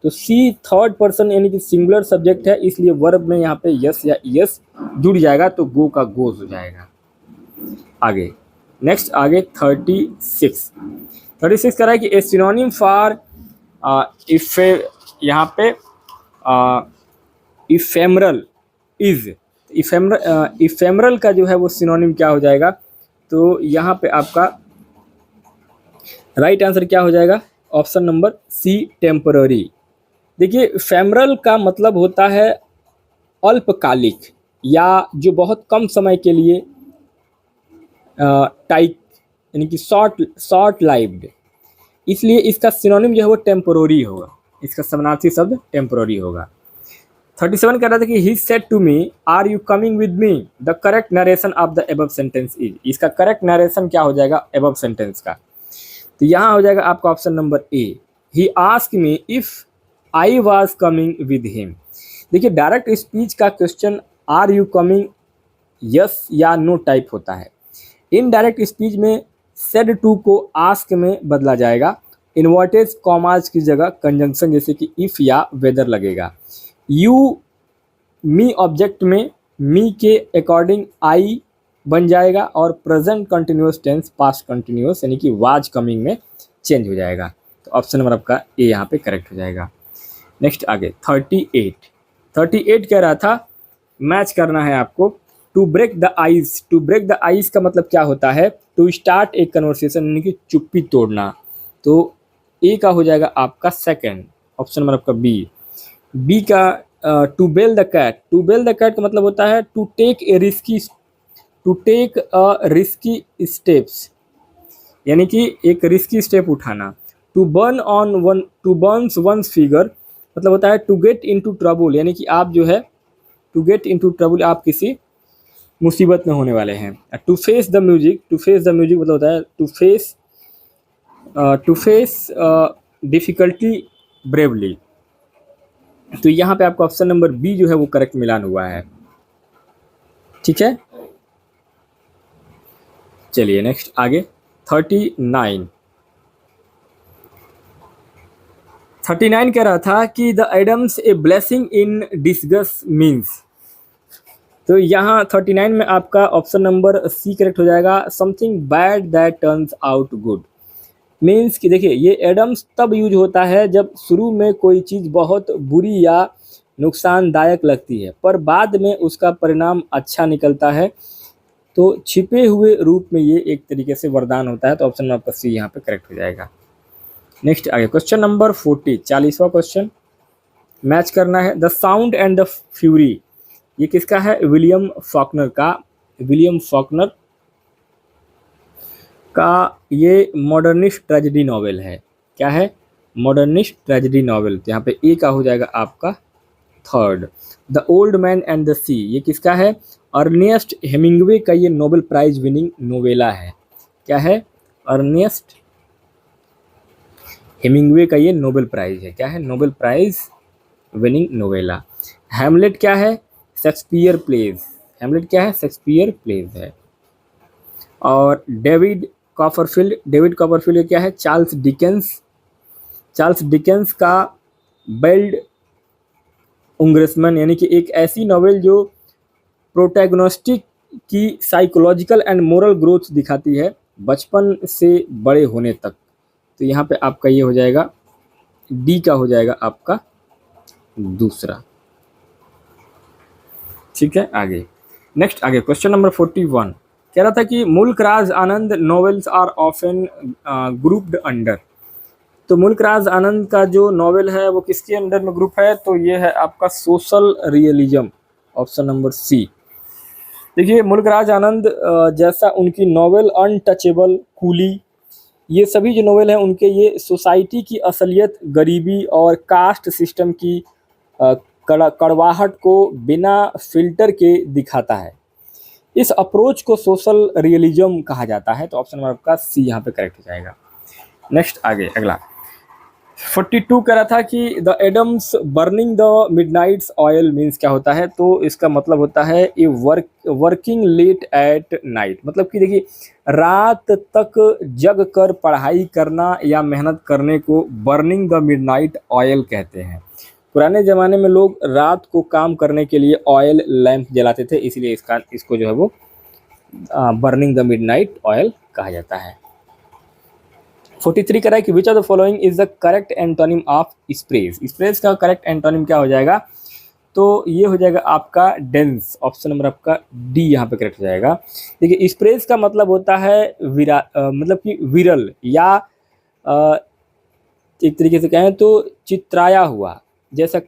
तो सी थर्ड पर्सन यानी कि सिंगुलर सब्जेक्ट है, इसलिए वर्ब में यहाँ पे यस या यस जुड़ जाएगा, तो गो का गोज हो जाएगा। आगे नेक्स्ट आगे 36 करा है कि ए सिनोनिम फॉर यहाँ पे इफेमरल इज, इफेमरल का जो है वो सिनोनिम क्या हो जाएगा? तो यहाँ पे आपका राइट आंसर क्या हो जाएगा? Option number C temporary. देखिए फेमरल का मतलब होता है अल्पकालिक या जो बहुत कम समय के लिए टाइप यानी कि शॉर्ट लाइव्ड, इसलिए इसका सिनोनिम जो है वो टेम्पोररी होगा, इसका समानार्थी शब्द टेम्पोररी होगा। 37 कह रहा था कि he said to me are you coming with me, the correct narration of the above sentence is. इसका करेक्ट नरेशन क्या हो जाएगा एबव सेंटेंस का? तो यहाँ हो जाएगा आपका option number A, he ask me if I was coming with him. देखिए डायरेक्ट स्पीच का question are you coming yes or no type होता है। इनडायरेक्ट स्पीच में सेड टू को आस्क में बदला जाएगा, इन्वर्टेड कॉमाज की जगह कंजंक्शन जैसे कि इफ या वेदर लगेगा। यू मी ऑब्जेक्ट में मी के अकॉर्डिंग आई बन जाएगा, और present continuous tense past continuous यानी कि वाज कमिंग में चेंज हो जाएगा। तो ऑप्शन नंबर आपका ए यहाँ पे करेक्ट हो जाएगा। नेक्स्ट आगे 38 कह रहा था मैच करना है आपको। To break the ice, to break the ice का मतलब क्या होता है? टू स्टार्ट ए कन्वर्सेशन यानी कि चुप्पी तोड़ना। तो ए का हो जाएगा आपका सेकंड, ऑप्शन नंबर आपका बी। बी का to bell the cat, to bell the cat का मतलब होता है to take a risky steps यानी कि एक रिस्की स्टेप उठाना। टू बर्न्स वंस फिगर मतलब होता है टू गेट इनटू ट्रबल यानी कि आप जो है टू गेट इनटू ट्रबल आप किसी मुसीबत में होने वाले हैं। टू फेस द म्यूजिक मतलब होता है टू फेस डिफ़िकल्टी ब्रेवली। तो यहाँ पे आपका ऑप्शन नंबर बी जो है वो करेक्ट मिलान हुआ है। ठीक है, चलिए नेक्स्ट आगे 39 कह रहा था कि the idioms a blessing in disguise means. तो यहाँ 39 में आपका ऑप्शन नंबर सी करेक्ट हो जाएगा, something bad that turns out good. Means कि देखिए ये एडम्स तब यूज होता है जब शुरू में कोई चीज़ बहुत बुरी या नुकसानदायक लगती है, पर बाद में उसका परिणाम अच्छा निकलता है, तो छिपे हुए रूप में ये एक तरीके से वरदान होता है। तो ऑप्शन नंबर आपका सी यहाँ पे करेक्ट हो जाएगा। नेक्स्ट आगे क्वेश्चन नंबर 40वां क्वेश्चन मैच करना है। The sound and the fury, ये किसका है? विलियम फॉकनर का। विलियम फॉकनर का ये मॉडर्निस्ट ट्रेजेडी नॉवेल है। क्या है? Modernist tragedy novel. तो यहाँ पे ए का हो जाएगा आपका third. The old man and the sea, ये किसका है? अर्नेस्ट हेमिंग्वे का ये नोबेल प्राइज विनिंग नोवेला है। क्या है? अर्नेस्ट हेमिंग्वे का ये नोबेल प्राइज है। क्या है? Nobel prize winning novella. Hamlet क्या है? Shakespeare pledge. हैमलेट क्या है? शेक्सपियर प्लेज है। और डेविड कॉपरफील्ड क्या है? Charles Dickens. चार्ल्स डिकेंस का बेल्ड उंग्रेसमैन, यानी कि एक ऐसी नॉवेल जो प्रोटैगोनिस्टिक की साइकोलॉजिकल एंड मोरल ग्रोथ दिखाती है बचपन से बड़े होने तक। तो यहाँ पे आपका ये हो जाएगा डी का हो जाएगा आपका दूसरा। ठीक है, आगे नेक्स्ट आगे क्वेश्चन नंबर 41 कह रहा था कि Mulk Raj Anand novels are often grouped under. तो मुल्क राज आनंद का जो नॉवेल है वो किसके अंडर में ग्रुप है? तो ये है आपका social realism, option number C. देखिए मुल्क राज आनंद जैसा उनकी नॉवेल अनटचेबल, कूली, ये सभी जो नॉवेल हैं उनके ये सोसाइटी की असलियत, गरीबी और कास्ट सिस्टम की कड़वाहट को बिना फिल्टर के दिखाता है। इस अप्रोच को सोशल रियलिज्म कहा जाता है। तो ऑप्शन नंबर आपका सी यहाँ पे करेक्ट हो जाएगा। नेक्स्ट आगे अगला 42 कह रहा था कि the idioms burning the midnight's oil means क्या होता है? तो इसका मतलब होता है a working late at night. मतलब कि देखिए रात तक जग कर पढ़ाई करना या मेहनत करने को बर्निंग द मिडनाइट ऑयल कहते हैं। पुराने ज़माने में लोग रात को काम करने के लिए ऑयल लैंप जलाते थे, इसलिए इसको जो है वो बर्निंग द मिडनाइट ऑयल कहा जाता है। 43 कह रहा है कि which of the following is the correct antonym of sprays. Sprays का करेक्ट एंटोनिम क्या हो जाएगा? तो ये हो जाएगा आपका डेंस। ऑप्शन नंबर आपका डी यहाँ पे करेक्ट हो जाएगा। देखिए स्प्रेज का मतलब होता है मतलब कि विरल या एक तरीके से कहें तो चित्राया हुआ, जैसे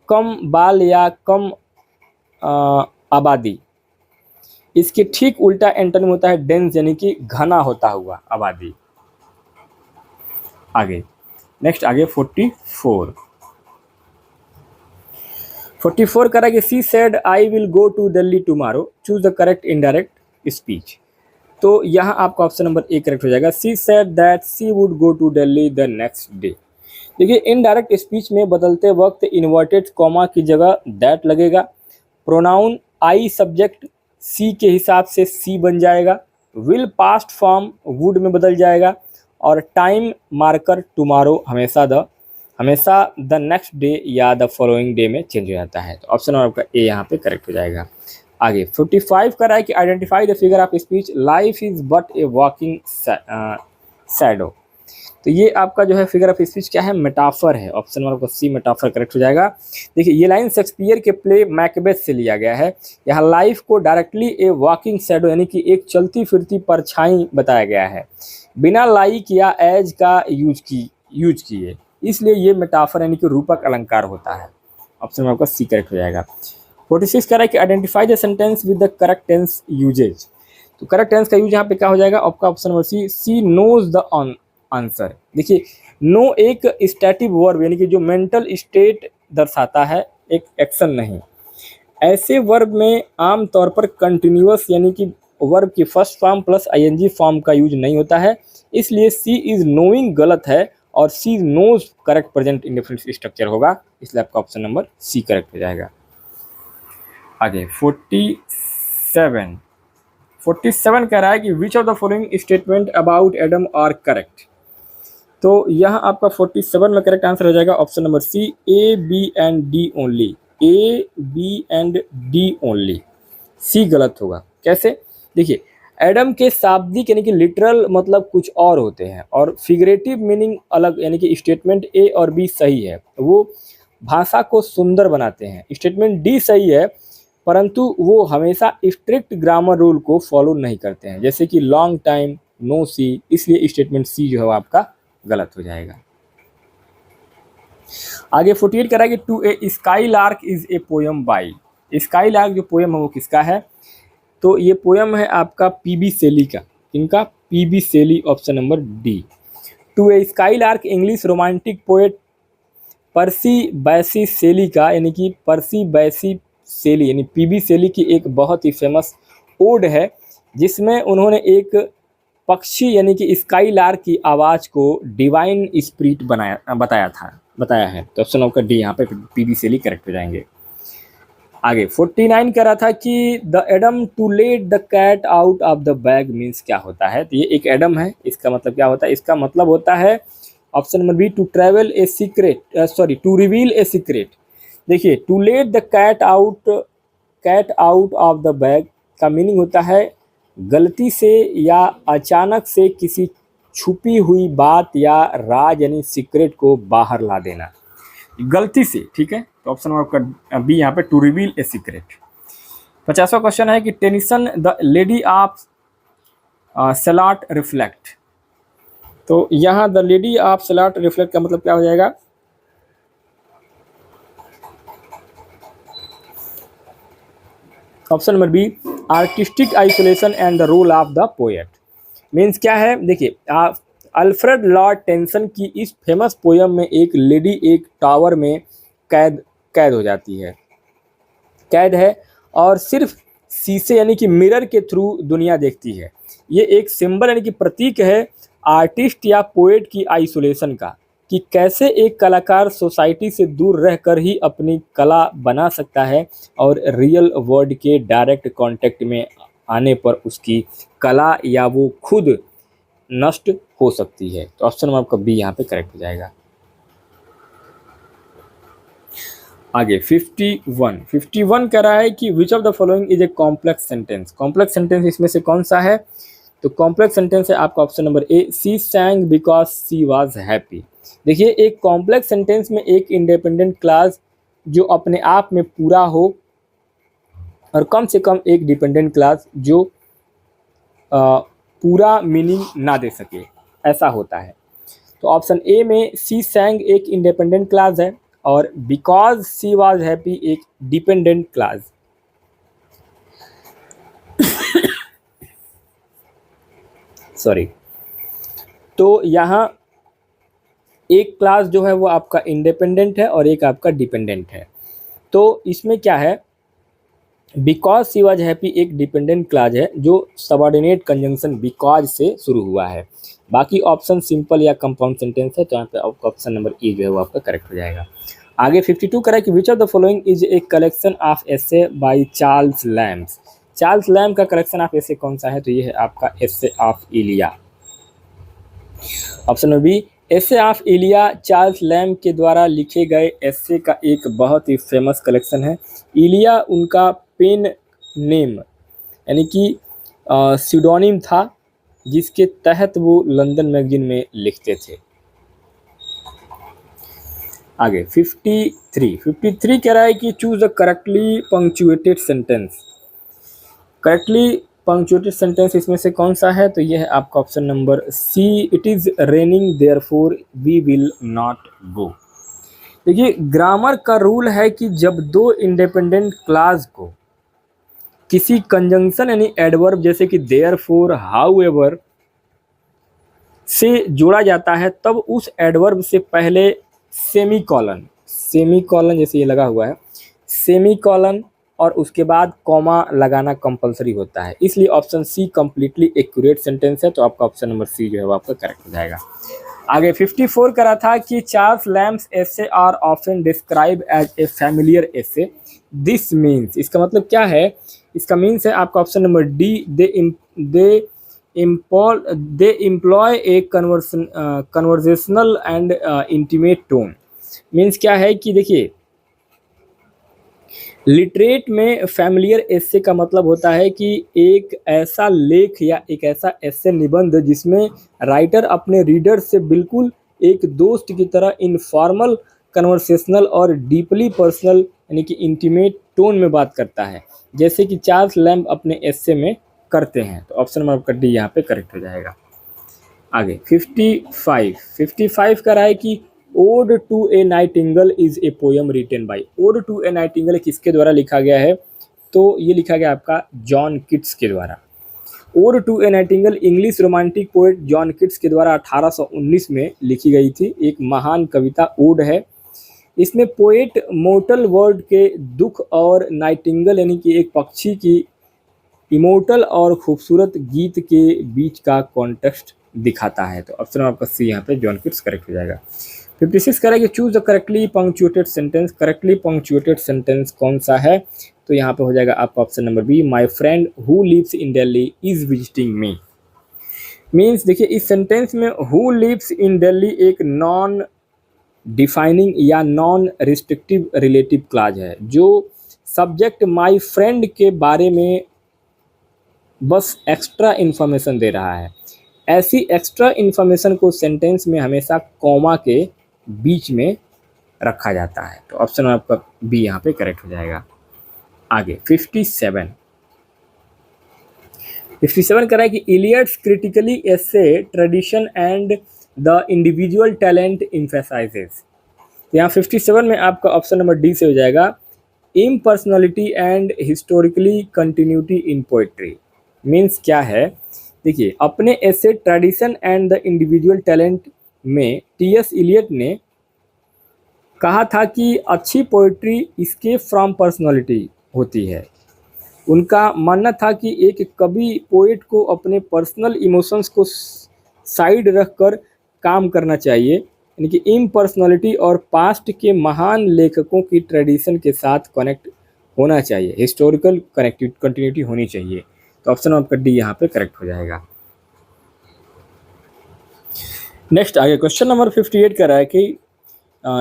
कम बाल या कम आबादी। इसके ठीक उल्टा एंटोनिम होता है डेंस, यानी कि घना होता हुआ आबादी। आगे नेक्स्ट आगे 44 कह रहा है कि she said I will go to Delhi tomorrow, choose the correct indirect speech. तो यहाँ आपका ऑप्शन नंबर ए करेक्ट हो जाएगा। She said that she would go to Delhi the next day. देखिए इनडायरेक्ट स्पीच में बदलते वक्त इन्वर्टेड कॉमा की जगह दैट लगेगा। प्रोनाउन आई सब्जेक्ट सी के हिसाब से सी बन जाएगा। विल पास्ट फॉर्म वुड में बदल जाएगा। और टाइम मार्कर टुमारो हमेशा द नेक्स्ट डे या द फॉलोइंग डे में चेंज हो जाता है। तो ऑप्शन नंबर आपका ए यहाँ पे करेक्ट हो जाएगा। आगे 45 कर रहा है कि identify the figure of speech, life is but A walking shadow. तो ये आपका जो है फिगर ऑफ स्पीच क्या है? मेटाफर है। ऑप्शन नंबर आपका सी मेटाफर करेक्ट हो जाएगा। देखिए ये लाइन शेक्सपियर के प्ले मैकबेथ से लिया गया है। यहाँ लाइफ को डायरेक्टली ए वॉकिंग शैडो यानी कि एक चलती फिरती परछाई बताया गया है, बिना लाइक या एज का यूज किए, इसलिए ये मेटाफर यानी कि रूपक अलंकार होता है। ऑप्शन नंबर आपका सी करेक्ट हो जाएगा। 46 कह रहा है कि identify the sentence with the correct tense usage. तो करेक्ट टेंस का यूज यहाँ पे क्या हो जाएगा? आपका option number C knows the answer. देखिए नो एक स्टैटिक वर्ब यानी कि जो मेंटल स्टेट दर्शाता है, एक एक्शन नहीं। ऐसे वर्ब में आमतौर पर कंटिन्यूअस यानी कि वर्ब की first form plus ING form का यूज नहीं होता है, इसलिए सी इज नोइंग गलत है और she knows correct present indefinite structure होगा, इसलिए आपका ऑप्शन नंबर सी करेक्ट हो जाएगा। आगे 47 कह रहा है कि which of the following statement about Adam are correct. तो यहाँ आपका 47 में करेक्ट आंसर हो जाएगा option number C, A B and D only. A B and D only, C गलत होगा। कैसे? देखिए एडम के शाब्दिक यानी कि लिटरल मतलब कुछ और होते हैं और फिगरेटिव मीनिंग अलग, यानी कि स्टेटमेंट ए और बी सही है, वो भाषा को सुंदर बनाते हैं। स्टेटमेंट डी सही है परंतु वो हमेशा स्ट्रिक्ट ग्रामर रूल को फॉलो नहीं करते हैं, जैसे कि लॉन्ग टाइम, नो सी, इसलिए स्टेटमेंट सी जो है आपका गलत हो जाएगा। आगे 48 कह रहा है कि to a skylark is a poem by. Skylark जो पोयम है वो किसका है? तो ये पोयम है आपका पीबी शेली का। इनका P B Shelley, option number D. To a skylark English romantic poet Percy Bysshe Shelley का, यानी कि पर्सी बैसी शेली यानी पीबी शेली की एक बहुत ही फेमस ओड है, जिसमें उन्होंने एक पक्षी यानी कि स्काईलार्क की आवाज़ को डिवाइन स्पिरिट बताया है। तो ऑप्शन आपका डी यहाँ पे पीबी शेली करेक्ट हो जाएंगे। आगे 49 कह रहा था कि the idiom to let the cat out of the bag means क्या होता है। तो ये एक एडम है, इसका मतलब क्या होता है? इसका मतलब होता है option number B, to travel a secret, to reveal a secret. देखिए, to let the cat out of the bag का मीनिंग होता है गलती से या अचानक से किसी छुपी हुई बात या राज यानी सीक्रेट को बाहर ला देना, गलती से, ठीक है। तो ऑप्शन आपका बी यहाँ पे, टू रिवील ए सीक्रेट। 50वां क्वेश्चन है कि Tennyson the lady of Shalott reflect. तो यहाँ the lady of Shalott reflect का मतलब क्या हो जाएगा? Option number B, artistic isolation and the role of the poet. Means क्या है? देखिए, अल्फ्रेड लॉर्ड टेनिसन की इस फेमस पोयम में एक लेडी एक टावर में कैद हो जाती है, कैद है, और सिर्फ शीशे यानी कि मिरर के थ्रू दुनिया देखती है। ये एक सिंबल यानी कि प्रतीक है आर्टिस्ट या पोएट की आइसोलेशन का, कि कैसे एक कलाकार सोसाइटी से दूर रहकर ही अपनी कला बना सकता है और रियल वर्ल्ड के डायरेक्ट कांटेक्ट में आने पर उसकी कला या वो खुद नष्ट हो सकती है। तो ऑप्शन नंबर आपका बी यहाँ पे करेक्ट हो जाएगा। आगे 51 कह रहा है कि which of the following is a complex sentence. Complex sentence इसमें से कौन सा है? तो कॉम्प्लेक्स सेंटेंस है आपका option number A, she सैंग because she was happy. देखिए, एक कॉम्प्लेक्स सेंटेंस में एक इंडिपेंडेंट क्लास जो अपने आप में पूरा हो और कम से कम एक डिपेंडेंट क्लास जो पूरा मीनिंग ना दे सके, ऐसा होता है। तो ऑप्शन ए में शी सैंग एक इंडिपेंडेंट क्लास है और बिकॉज शी वाज हैप्पी एक डिपेंडेंट क्लास। सॉरी। तो यहाँ एक क्लास जो है वो आपका इंडिपेंडेंट है और एक आपका डिपेंडेंट है। तो इसमें क्या है? बिकॉज शी वाज हैप्पी एक डिपेंडेंट क्लास है जो सबऑर्डिनेट कंजंक्शन बिकॉज से शुरू हुआ है। बाकी ऑप्शन सिंपल या कंपाउंड सेंटेंस है, तो यहाँ पे आपका ऑप्शन नंबर ई जो है वो आपका करेक्ट हो जाएगा। आगे 52 करें कि which of the following is a collection of essay by Charles Lamb. Charles Lamb का कलेक्शन ऑफ एसे कौन सा है? तो ये है आपका essay of Elia. Option number B, essay of Elia Charles Lamb के द्वारा लिखे गए एसे का एक बहुत ही फेमस कलेक्शन है। इलिया उनका पेन नेम यानी कि सीडोनिम था, जिसके तहत वो लंदन मैगजीन में लिखते थे। आगे 53 कह रहा है कि choose the correctly punctuated sentence. Correctly punctuated sentence इसमें से कौन सा है? तो यह है आपका option number C, it is raining therefore we will not go. देखिए, ग्रामर का रूल है कि जब दो इंडिपेंडेंट क्लास को किसी कंजंक्शन यानी एडवर्ब जैसे कि देयरफॉर, हाउएवर से जोड़ा जाता है, तब उस एडवर्ब से पहले सेमीकॉलन जैसे ये लगा हुआ है, सेमीकॉलन और उसके बाद कॉमा लगाना कंपलसरी होता है। इसलिए option C completely accurate sentence है। तो आपका ऑप्शन नंबर सी जो है वो आपका करेक्ट हो जाएगा। आगे 54 करा था कि Charles Lamb's essay are often describe as a familiar essay. This means, इसका मतलब क्या है? इसका मीन्स है आपका option number D, they employ a conversational and intimate tone. Means क्या है कि देखिए, लिटरेट में फैमिलियर एसे का मतलब होता है कि एक ऐसा लेख या एक ऐसा एसे निबंध जिसमें राइटर अपने रीडर से बिल्कुल एक दोस्त की तरह इनफॉर्मल, कन्वर्सेशनल और डीपली पर्सनल यानी कि इंटीमेट टोन में बात करता है, जैसे कि चार्ल्स लैम्ब अपने एसे में करते हैं। तो ऑप्शन नंबर आपका डी यहाँ पे करेक्ट हो जाएगा। आगे 55 कह रहा है कि ode to a nightingale is a poem written by. Ode to a nightingale किसके द्वारा लिखा गया है? तो ये लिखा गया आपका जॉन किट्स के द्वारा। Ode to a nightingale English romantic poet John Keats के द्वारा 1819 में लिखी गई थी। एक महान कविता ओड है। इसमें पोएट मोर्टल वर्ड के दुख और नाइटिंगेल यानी कि एक पक्षी की इमोर्टल और खूबसूरत गीत के बीच का कॉन्टेक्स्ट दिखाता है। तो ऑप्शन आपका सी यहाँ पे जॉन किट्स करेक्ट हो जाएगा। 56 करेंगे choose the correctly punctuated sentence. Correctly punctuated sentence कौन सा है? तो यहाँ पे हो जाएगा आपका option number B, my friend who lives in Delhi is visiting me. Means देखिए इस सेंटेंस में हु लिव्स इन दिल्ली एक नॉन डिफाइनिंग या नॉन रिस्ट्रिक्टिव रिलेटिव क्लॉज है, जो सब्जेक्ट माई फ्रेंड के बारे में बस एक्स्ट्रा इन्फॉर्मेशन दे रहा है। ऐसी एक्स्ट्रा इन्फॉर्मेशन को सेंटेंस में हमेशा कॉमा के बीच में रखा जाता है। तो ऑप्शन आपका बी यहाँ पे करेक्ट हो जाएगा। आगे 57 कह रहा है कि Eliot's critically essay tradition and the individual talent emphasises. तो यहाँ 57 में आपका ऑप्शन नंबर डी से हो जाएगा, impersonality and historically continuity in poetry. Means क्या है? देखिए अपने essay tradition and the individual talent में टी.एस. इलियट ने कहा था कि अच्छी पोइट्री एस्केप फ्रॉम पर्सनालिटी होती है। उनका मानना था कि एक कवि पोएट को अपने पर्सनल इमोशंस को साइड रखकर काम करना चाहिए, यानी कि इम्पर्सनलिटी और पास्ट के महान लेखकों की ट्रेडिशन के साथ कनेक्ट होना चाहिए, हिस्टोरिकल कंटिन्यूटी होनी चाहिए। तो ऑप्शन आपका डी यहाँ पे करेक्ट हो जाएगा। नेक्स्ट आगे क्वेश्चन नंबर 58 कह रहा है कि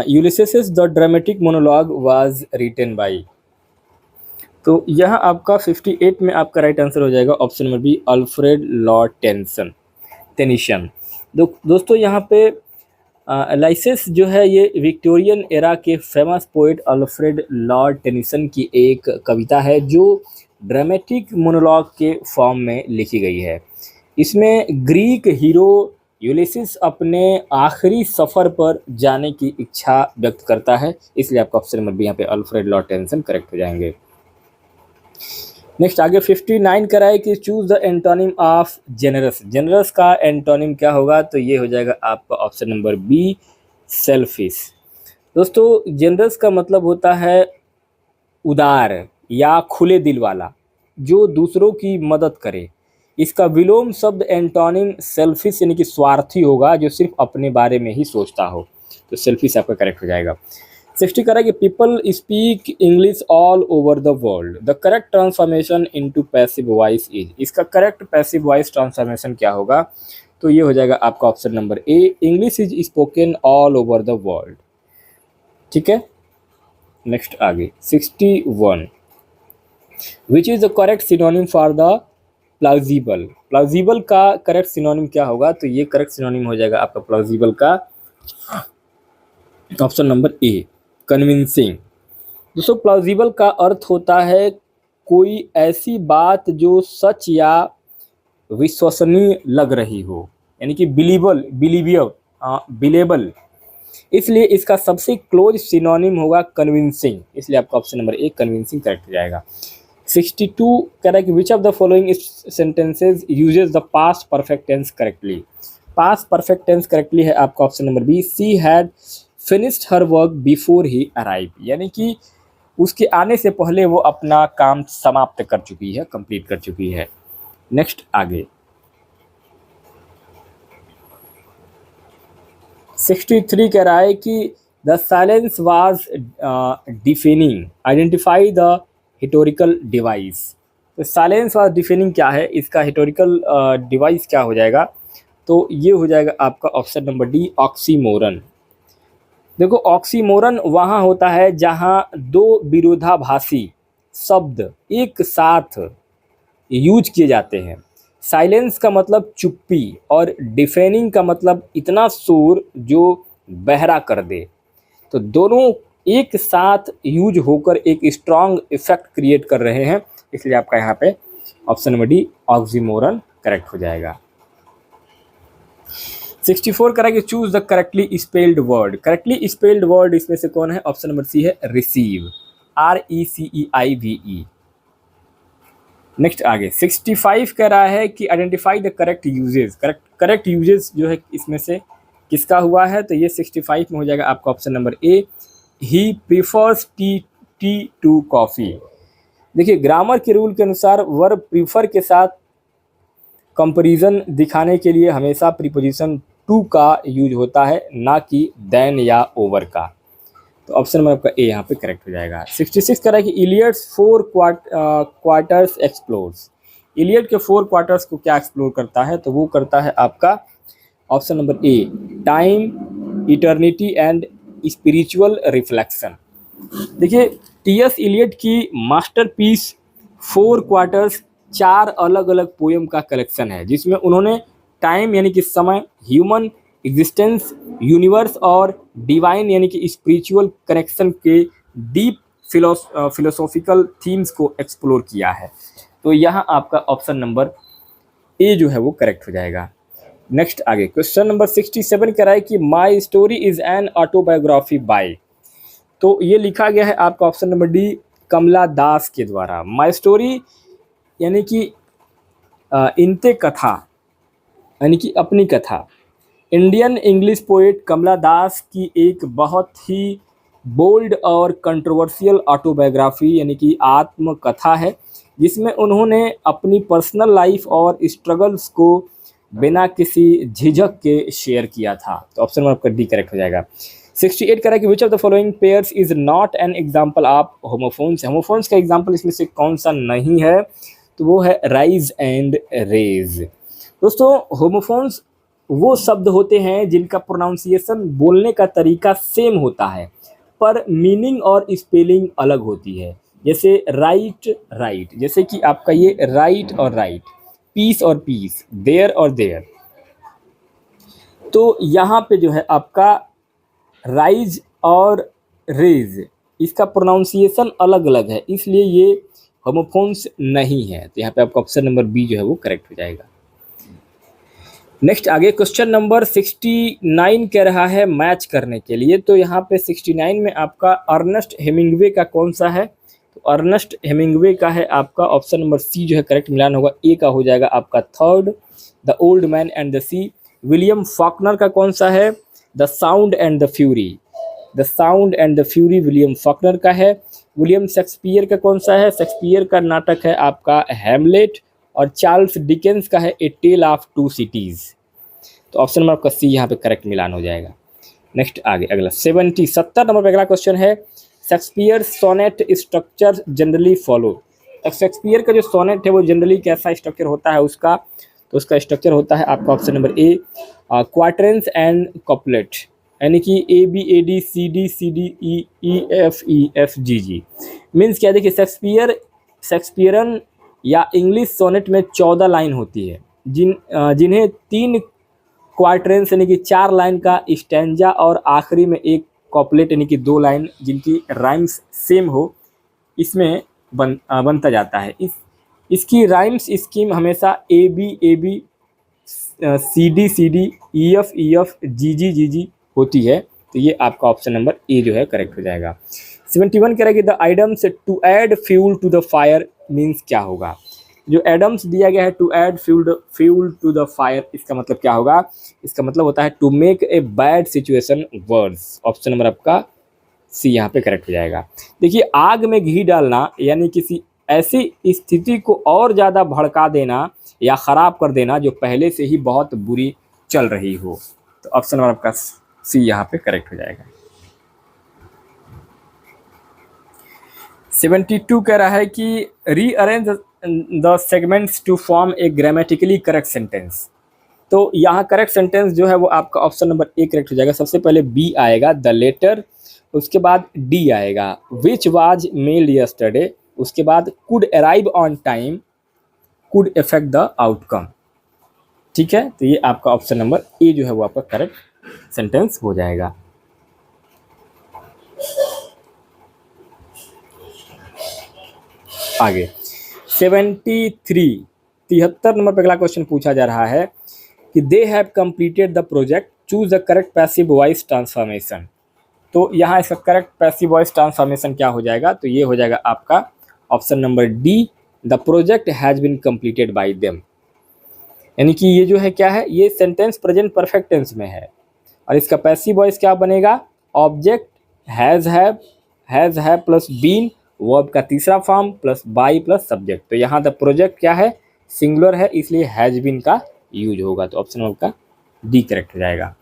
Ulysses the dramatic monologue was written by. तो यहाँ आपका 58 में आपका राइट आंसर हो जाएगा option number B, Alfred Lord Tennyson. दोस्तों यहाँ पे लाइसेस जो है ये विक्टोरियन एरा के famous poet Alfred Lord Tennyson की एक कविता है जो ड्रामेटिक मोनोलॉग के फॉर्म में लिखी गई है। इसमें ग्रीक हीरो यूलिसिस अपने आखिरी सफ़र पर जाने की इच्छा व्यक्त करता है, इसलिए आपका ऑप्शन नंबर बी यहाँ पे अल्फ्रेड लॉर्ड टेनिसन करेक्ट हो जाएंगे। नेक्स्ट आगे 59 करा है कि choose the antonym of generous. Generous का एंटोनिम क्या होगा? तो ये हो जाएगा आपका ऑप्शन नंबर बी, सेल्फिश। दोस्तों जेनरस का मतलब होता है उदार या खुले दिल वाला, जो दूसरों की मदद करे। इसका विलोम शब्द एंटोनिम सेल्फिश यानी कि स्वार्थी होगा, जो सिर्फ अपने बारे में ही सोचता हो। तो सेल्फिश आपका करेक्ट हो जाएगा। 60 करा कि people speak English all over the world, the correct transformation into passive voice is. इसका करेक्ट पैसिव वॉइस ट्रांसफॉर्मेशन क्या होगा? तो ये हो जाएगा आपका option number A, English is spoken all over the world. ठीक है, नेक्स्ट आगे 61, which is the correct synonym for the plausible. Plausible का करेक्ट सिनोनिम क्या होगा? तो ये करेक्ट सिनोनिम हो जाएगा आपका प्लाउजिबल का ऑप्शन नंबर ए, कन्विंसिंग। दोस्तों प्लाउजिबल का अर्थ होता है कोई ऐसी बात जो सच या विश्वसनीय लग रही हो, यानी कि बिलीवेबल। इसलिए इसका सबसे क्लोज सिनोनिम होगा कन्विंसिंग, इसलिए आपका option number A convincing correct हो जाएगा। 62 कह रहा है कि which of the following sentences uses the past perfect tense correctly. Past perfect tense correctly है आपका option number B, she had finished her work before he arrive, यानी कि उसके आने से पहले वो अपना काम समाप्त कर चुकी है, कंप्लीट कर चुकी है। नेक्स्ट आगे 63 कह रहा है कि the silence was deafening, identify the historical device. तो साइलेंस वाज डिफेनिंग क्या है? इसका हिस्टोरिकल डिवाइस क्या हो जाएगा? तो ये हो जाएगा आपका ऑप्शन नंबर डी, ऑक्सीमोरन। देखो ऑक्सीमोरन वहाँ होता है जहाँ दो विरोधाभासी शब्द एक साथ यूज किए जाते हैं। साइलेंस का मतलब चुप्पी और डिफेनिंग का मतलब इतना शोर जो बहरा कर दे। तो दोनों एक साथ यूज होकर एक स्ट्रॉन्ग इफेक्ट क्रिएट कर रहे हैं, इसलिए आपका यहाँ पे option number D, oxymoron correct हो जाएगा। 64 करा कि choose the correctly spelled word. Correctly spelled word इसमें से कौन है? ऑप्शन नंबर सी है, रिसीव, RECEIVE। नेक्स्ट आगे 65 कह रहा है कि identify the correct uses. Correct uses जो है इसमें से किसका हुआ है, तो ये 65 में हो जाएगा आपका option number A, he prefers tea to coffee. देखिए ग्रामर के रूल के अनुसार वर्ब प्रीफर के साथ कंपैरिजन दिखाने के लिए हमेशा प्रीपोजिशन टू का यूज होता है, ना कि देन या ओवर का। तो ऑप्शन नंबर आपका ए यहाँ पे करेक्ट हो जाएगा। 66 कह रहा है कि इलियट्स 4 क्वार्टर्स एक्सप्लोर्स। इलियट के 4 क्वार्टर्स को क्या एक्सप्लोर करता है, तो वो करता है आपका option number A, time, eternity and spiritual reflection. देखिए टी.एस. इलियट की मास्टरपीस 4 क्वार्टर्स 4 अलग अलग पोएम का कलेक्शन है, जिसमें उन्होंने टाइम यानी कि समय, ह्यूमन एग्जिस्टेंस, यूनिवर्स और डिवाइन यानी कि स्पिरिचुअल कनेक्शन के डीप फिलोसॉफिकल थीम्स को एक्सप्लोर किया है। तो यहाँ आपका ऑप्शन नंबर ए जो है वो करेक्ट हो जाएगा। नेक्स्ट आगे क्वेश्चन नंबर 67 कह रहा है कि my story is an autobiography by. तो ये लिखा गया है आपका option number D, Kamala Das के द्वारा। माई स्टोरी यानी कि इनते कथा यानी कि अपनी कथा। इंडियन इंग्लिश पोएट कमला दास की एक बहुत ही बोल्ड और कंट्रोवर्शियल ऑटोबायोग्राफी यानी कि आत्मकथा है, जिसमें उन्होंने अपनी पर्सनल लाइफ और स्ट्रगल्स को बिना किसी झिझक के शेयर किया था। तो ऑप्शन नंबर आपका डी करेक्ट हो जाएगा। 68 कह रहा है कि which of the following pairs is not an example of homophones. Homophones का एग्जाम्पल इसमें से कौन सा नहीं है, तो वो है राइज एंड रेज। दोस्तों होमोफोन्स वो शब्द होते हैं जिनका प्रोनाउंसिएशन बोलने का तरीका सेम होता है पर मीनिंग और स्पेलिंग अलग होती है। जैसे राइट, जैसे कि आपका ये राइट और राइट, पीस और पीस, देयर और देयर। तो यहाँ पे जो है आपका राइज और रेज इसका प्रोनाउंसिएशन अलग अलग है, इसलिए ये होमोफोन्स नहीं है। तो यहाँ पे आपका ऑप्शन नंबर बी जो है वो करेक्ट हो जाएगा। नेक्स्ट आगे क्वेश्चन नंबर 69 कह रहा है मैच करने के लिए। तो यहाँ पे 69 में आपका अर्नेस्ट हेमिंग्वे का कौन सा है, तो अर्नेस्ट हेमिंग्वे का है आपका ऑप्शन नंबर सी जो है करेक्ट मिलान होगा, ए का हो जाएगा आपका third, the old man and the sea. William Faulkner का कौन सा है, the sound and the fury. The sound and the fury William Faulkner का है। विलियम शेक्सपियर का कौन सा है, शेक्सपियर का नाटक है आपका हैमलेट। और चार्ल्स डिकेंस का है ए टेल ऑफ टू सिटीज़। तो ऑप्शन नंबर आपका सी यहाँ पे करेक्ट मिलान हो जाएगा। नेक्स्ट आगे अगला 70 नंबर पे अगला क्वेश्चन है, Shakespeare sonnet structure generally follow. Shakespeare का जो सोनेट है वो जनरली कैसा स्ट्रक्चर होता है उसका, तो उसका स्ट्रक्चर होता है आपका option number A, quatrains and couplet, यानी कि A B A D C D C D E F G G. Means क्या, देखिए शेक्सपियरन या इंग्लिश सोनेट में 14 लाइन होती है, जिन्हें 3 क्वार्टेंस यानी कि 4 लाइन का स्टैंजा और आखिरी में एक कॉपलेट यानी कि 2 लाइन जिनकी राइम्स सेम हो, इसमें बनता जाता है। इसकी राइम्स स्कीम हमेशा A B C D E F G G होती है। तो ये आपका ऑप्शन नंबर ए जो है करेक्ट हो जाएगा। 71 कह रहा है कि the idioms to add fuel to the fire means क्या होगा। जो एडम्स दिया गया है to add fuel to the fire, इसका मतलब क्या होगा, इसका मतलब होता है to make a bad situation worse. Option number आपका सी यहाँ पे करेक्ट हो जाएगा। देखिए आग में घी डालना यानी किसी ऐसी स्थिति को और ज़्यादा भड़का देना या ख़राब कर देना जो पहले से ही बहुत बुरी चल रही हो। तो ऑप्शन नंबर आपका सी यहाँ पे करेक्ट हो जाएगा। 72 कह रहा है कि rearrange the segments to form a grammatically correct sentence. तो यहाँ करेक्ट सेंटेंस जो है वो आपका ऑप्शन नंबर ए करेक्ट हो जाएगा। सबसे पहले बी आएगा द लेटर, उसके बाद डी आएगा विच वाज मेल्ड यस्टरडे, उसके बाद could arrive on time, could affect the outcome. ठीक है, तो ये आपका ऑप्शन नंबर ए जो है वो आपका करेक्ट सेंटेंस हो जाएगा। आगे 73 नंबर पर अगला क्वेश्चन पूछा जा रहा है कि they have completed the project, choose the correct passive voice transformation. तो यहाँ इसका करेक्ट पैसिव वॉइस ट्रांसफॉर्मेशन क्या हो जाएगा, तो ये हो जाएगा आपका option number D the project has been completed by them. यानी कि ये जो है क्या है, ये सेंटेंस प्रेजेंट परफेक्ट टेंस में है और इसका पैसिव वॉइस क्या बनेगा, object has have plus been, verb का तीसरा form plus by plus subject. तो यहाँ द प्रोजेक्ट क्या है, सिंगुलर है, इसलिए हैज़ बीन का यूज होगा। तो ऑप्शन का डी करेक्ट हो जाएगा।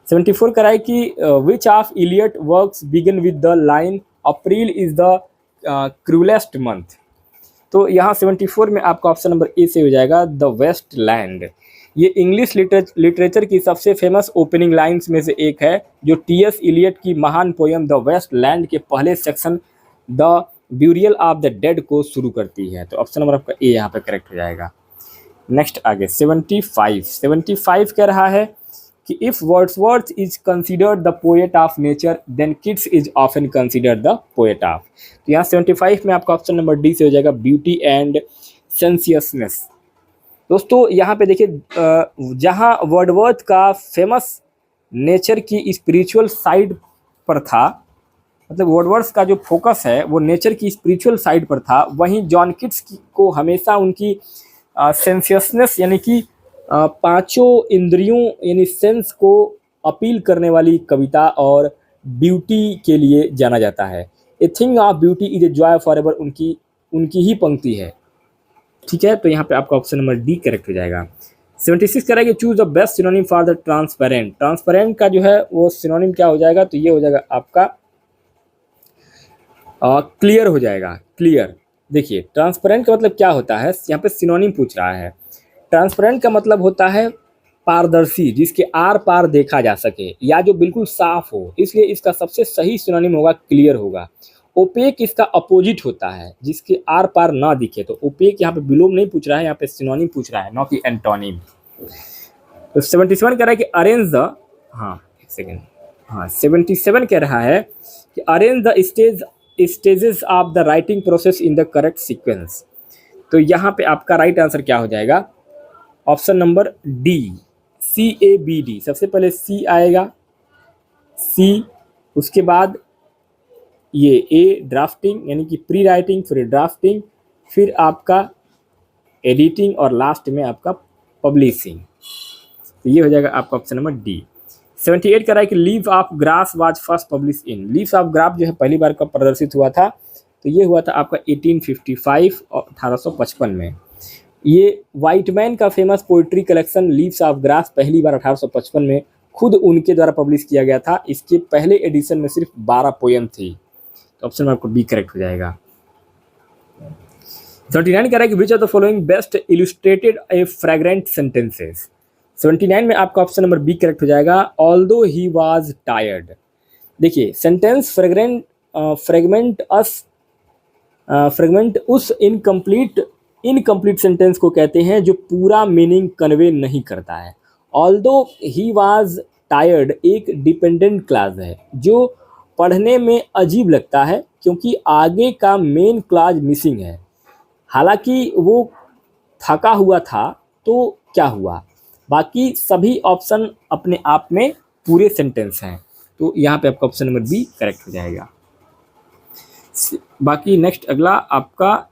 74 कराए कि which of Eliot works begin with the line April is the cruelest month. तो यहाँ 74 में आपका ऑप्शन नंबर ए से हो जाएगा द वेस्ट लैंड। ये इंग्लिश लिटरेचर की सबसे फेमस ओपनिंग लाइंस में से एक है, जो टी.एस. इलियट की महान पोयम द वेस्ट लैंड के पहले section the burial of the dead को शुरू करती है। तो ऑप्शन नंबर आपका ए यहाँ पे करेक्ट हो जाएगा। नेक्स्ट आगे 75 कह रहा है कि if Wordsworth is considered the poet of nature then Keats is often considered the poet of. तो यहाँ 75 में आपका ऑप्शन नंबर डी से हो जाएगा ब्यूटी एंड सेंसियसनेस। दोस्तों यहाँ पे देखिए, जहाँ वर्डवर्थ का फेमस नेचर की स्पिरिचुअल साइड पर था, मतलब वर्डवर्थ का जो फोकस है वो नेचर की स्पिरिचुअल साइड पर था, वहीं जॉन किट्स को हमेशा उनकी सेंसियसनेस यानी कि पांचों इंद्रियों यानी सेंस को अपील करने वाली कविता और ब्यूटी के लिए जाना जाता है। A thing of beauty is a joy for ever उनकी ही पंक्ति है। ठीक है, तो यहाँ पे आपका ऑप्शन नंबर डी करेक्ट हो जाएगा। 76 करेंगे choose the best synonym for the transparent. Transparent का जो है वो सिनोनिम क्या हो जाएगा, तो ये हो जाएगा आपका क्लियर हो जाएगा। क्लियर, देखिए ट्रांसपेरेंट का मतलब क्या होता है, यहाँ पे सिनोनिम पूछ रहा है। ट्रांसपेरेंट का मतलब होता है पारदर्शी, जिसके आर पार देखा जा सके या जो बिल्कुल साफ हो, इसलिए इसका सबसे सही सिनोनिम होगा क्लियर होगा। ओपेक इसका अपोजिट होता है, जिसके आर पार ना दिखे। तो ओपेक यहाँ पे विलोम नहीं पूछ रहा है, यहाँ पे सिनोनिम पूछ रहा है, ना कि एंटोनिम। तो 77 कह रहा है कि अरेंज द, एक सेकेंड, 77 कह रहा है कि arrange the stages of the writing process in the correct sequence. तो यहाँ पे आपका राइट आंसर क्या हो जाएगा, ऑप्शन नंबर डी CABD। सबसे पहले C आएगा, C, उसके बाद ये A ड्राफ्टिंग यानी कि प्री राइटिंग, फिर ड्राफ्टिंग, फिर आपका एडिटिंग और लास्ट में आपका पब्लिशिंग। तो ये हो जाएगा आपका ऑप्शन नंबर डी। 78 कह रहा है कि leave of grass was first publish in. Leaves of grass जो है पहली बार कब प्रदर्शित हुआ था, तो ये हुआ था आपका 1855 और 1855 में। ये वाइटमैन का famous poetry collection leaves of grass पहली बार 1855 में खुद उनके द्वारा पब्लिश किया गया था। इसके पहले एडिशन में सिर्फ 12 पोएम थी। तो ऑप्शन में आपको बी करेक्ट हो जाएगा। 79 कह रहा है कि which of the following best illustrated A fragrant sentences. 79 में आपका ऑप्शन नंबर बी करेक्ट हो जाएगा, ऑल्दो ही वाज टायर्ड। देखिए सेंटेंस फ्रेगमेंट उस इनकम्प्लीट सेंटेंस को कहते हैं जो पूरा मीनिंग कन्वे नहीं करता है। ऑल्दो ही वाज टायर्ड एक डिपेंडेंट क्लॉज है जो पढ़ने में अजीब लगता है क्योंकि आगे का मेन क्लॉज मिसिंग है। हालांकि वो थका हुआ था तो क्या हुआ, बाकी सभी ऑप्शन अपने आप में पूरे सेंटेंस हैं। तो यहाँ पे आपका ऑप्शन नंबर बी करेक्ट हो जाएगा। बाकी नेक्स्ट अगला आपका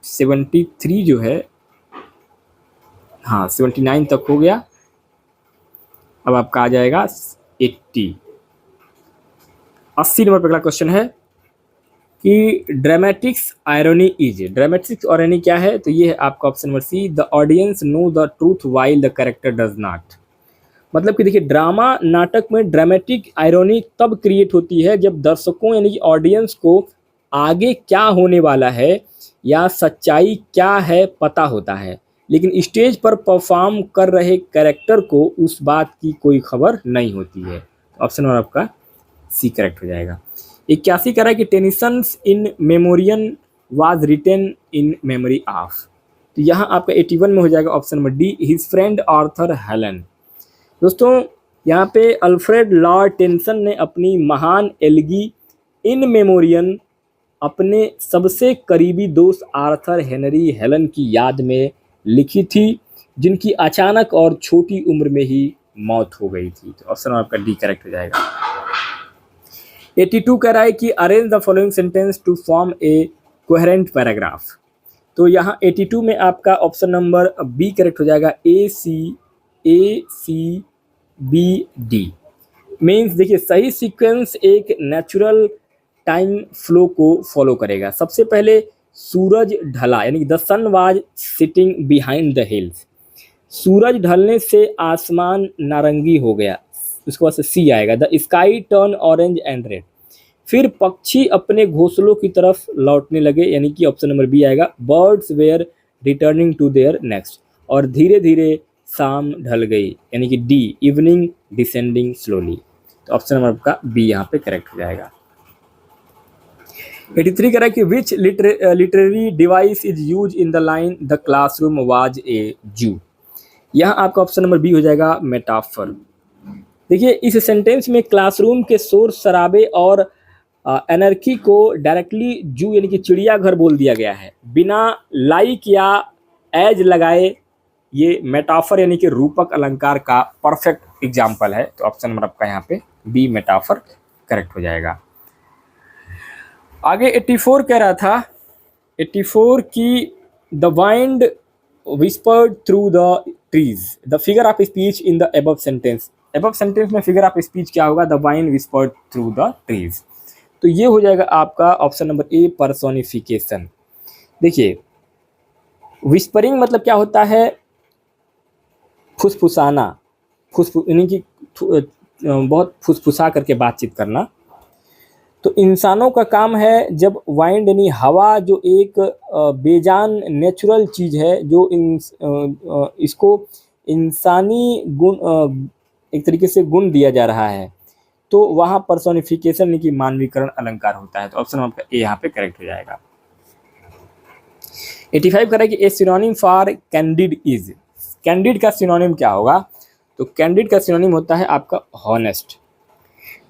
73 जो है, 79 तक हो गया। अब आपका आ जाएगा 80 नंबर पर अगला क्वेश्चन है कि ड्रामेटिक्स आयरनी क्या है, तो ये है आपका option number C, the audience know the truth while the character does not. मतलब कि देखिए ड्रामा नाटक में ड्रामेटिक आयरनी तब क्रिएट होती है जब दर्शकों यानी कि ऑडियंस को आगे क्या होने वाला है या सच्चाई क्या है पता होता है, लेकिन स्टेज पर परफॉर्म कर रहे कैरेक्टर को उस बात की कोई खबर नहीं होती है। ऑप्शन नंबर आपका सी करेक्ट हो जाएगा। 81 कह रहा है कि Tennyson's in Memoriam was written in memory of. तो यहाँ आपका 81 में हो जाएगा option number D, his friend Arthur Hallam. दोस्तों यहाँ पे अल्फ्रेड लॉर्ड टेनिसन ने अपनी महान एलगी इन मेमोरियन अपने सबसे करीबी दोस्त आर्थर हेनरी हेलन की याद में लिखी थी, जिनकी अचानक और छोटी उम्र में ही मौत हो गई थी। तो ऑप्शन आपका डी करेक्ट हो जाएगा। 82 कह रहा है कि arrange the following sentence to form a coherent paragraph. तो यहाँ 82 में आपका ऑप्शन नंबर बी करेक्ट हो जाएगा, ACBD। मीन्स देखिए सही सीक्वेंस एक नेचुरल टाइम फ्लो को फॉलो करेगा। सबसे पहले सूरज ढला, यानी the sun was sitting behind the hills. सूरज ढलने से आसमान नारंगी हो गया, उसके बाद से सी आएगा। The sky turn orange and red. फिर पक्षी अपने घोंसलों की तरफ लौटने लगे, यानी कि ऑप्शन नंबर बी आएगा। Birds were returning to their nest. और धीरे धीरे शाम ढल गई, यानी कि डी इवनिंग डिसेंडिंग स्लोली। तो ऑप्शन नंबर का बी यहाँ पे करेक्ट हो जाएगा। 83 कह रहा है कि विच literary device is use in the line the classroom was a जू। यहाँ आपका ऑप्शन नंबर बी हो जाएगा, मेटाफर। देखिए इस सेंटेंस में क्लासरूम के शोर शराबे और एनर्की को डायरेक्टली जू यानी कि चिड़ियाघर बोल दिया गया है, बिना लाइक या एज लगाए। ये मेटाफर यानी कि रूपक अलंकार का परफेक्ट एग्जाम्पल है। तो ऑप्शन नंबर आपका यहाँ पे बी मेटाफर करेक्ट हो जाएगा। आगे 84 कह रहा था, 84 की the wind whispered through the trees the figure of speech in the above sentence. Above sentence में फिगर ऑफ स्पीच क्या होगा, the wind whispered through the trees. तो ये हो जाएगा आपका ऑप्शन नंबर ए पर्सोनिफिकेशन। देखिए विस्परिंग मतलब क्या होता है, फुसफुसाना, यानी कि बहुत फुसफुसा करके बातचीत करना। तो इंसानों का काम है जब वाइंड यानी हवा, जो एक बेजान नेचुरल चीज़ है, जो इसको इंसानी गुण एक तरीके से गुण दिया जा रहा है, तो वहाँ पर्सोनिफिकेशन यानी कि मानवीकरण अलंकार होता है। तो ऑप्शन नंबर ए यहाँ पे करेक्ट हो जाएगा। 85 कह रहा है कि a synonym for candid is. Candid का सिनोनिम क्या होगा, तो कैंडिड का सिनोनिम होता है आपका हॉनेस्ट।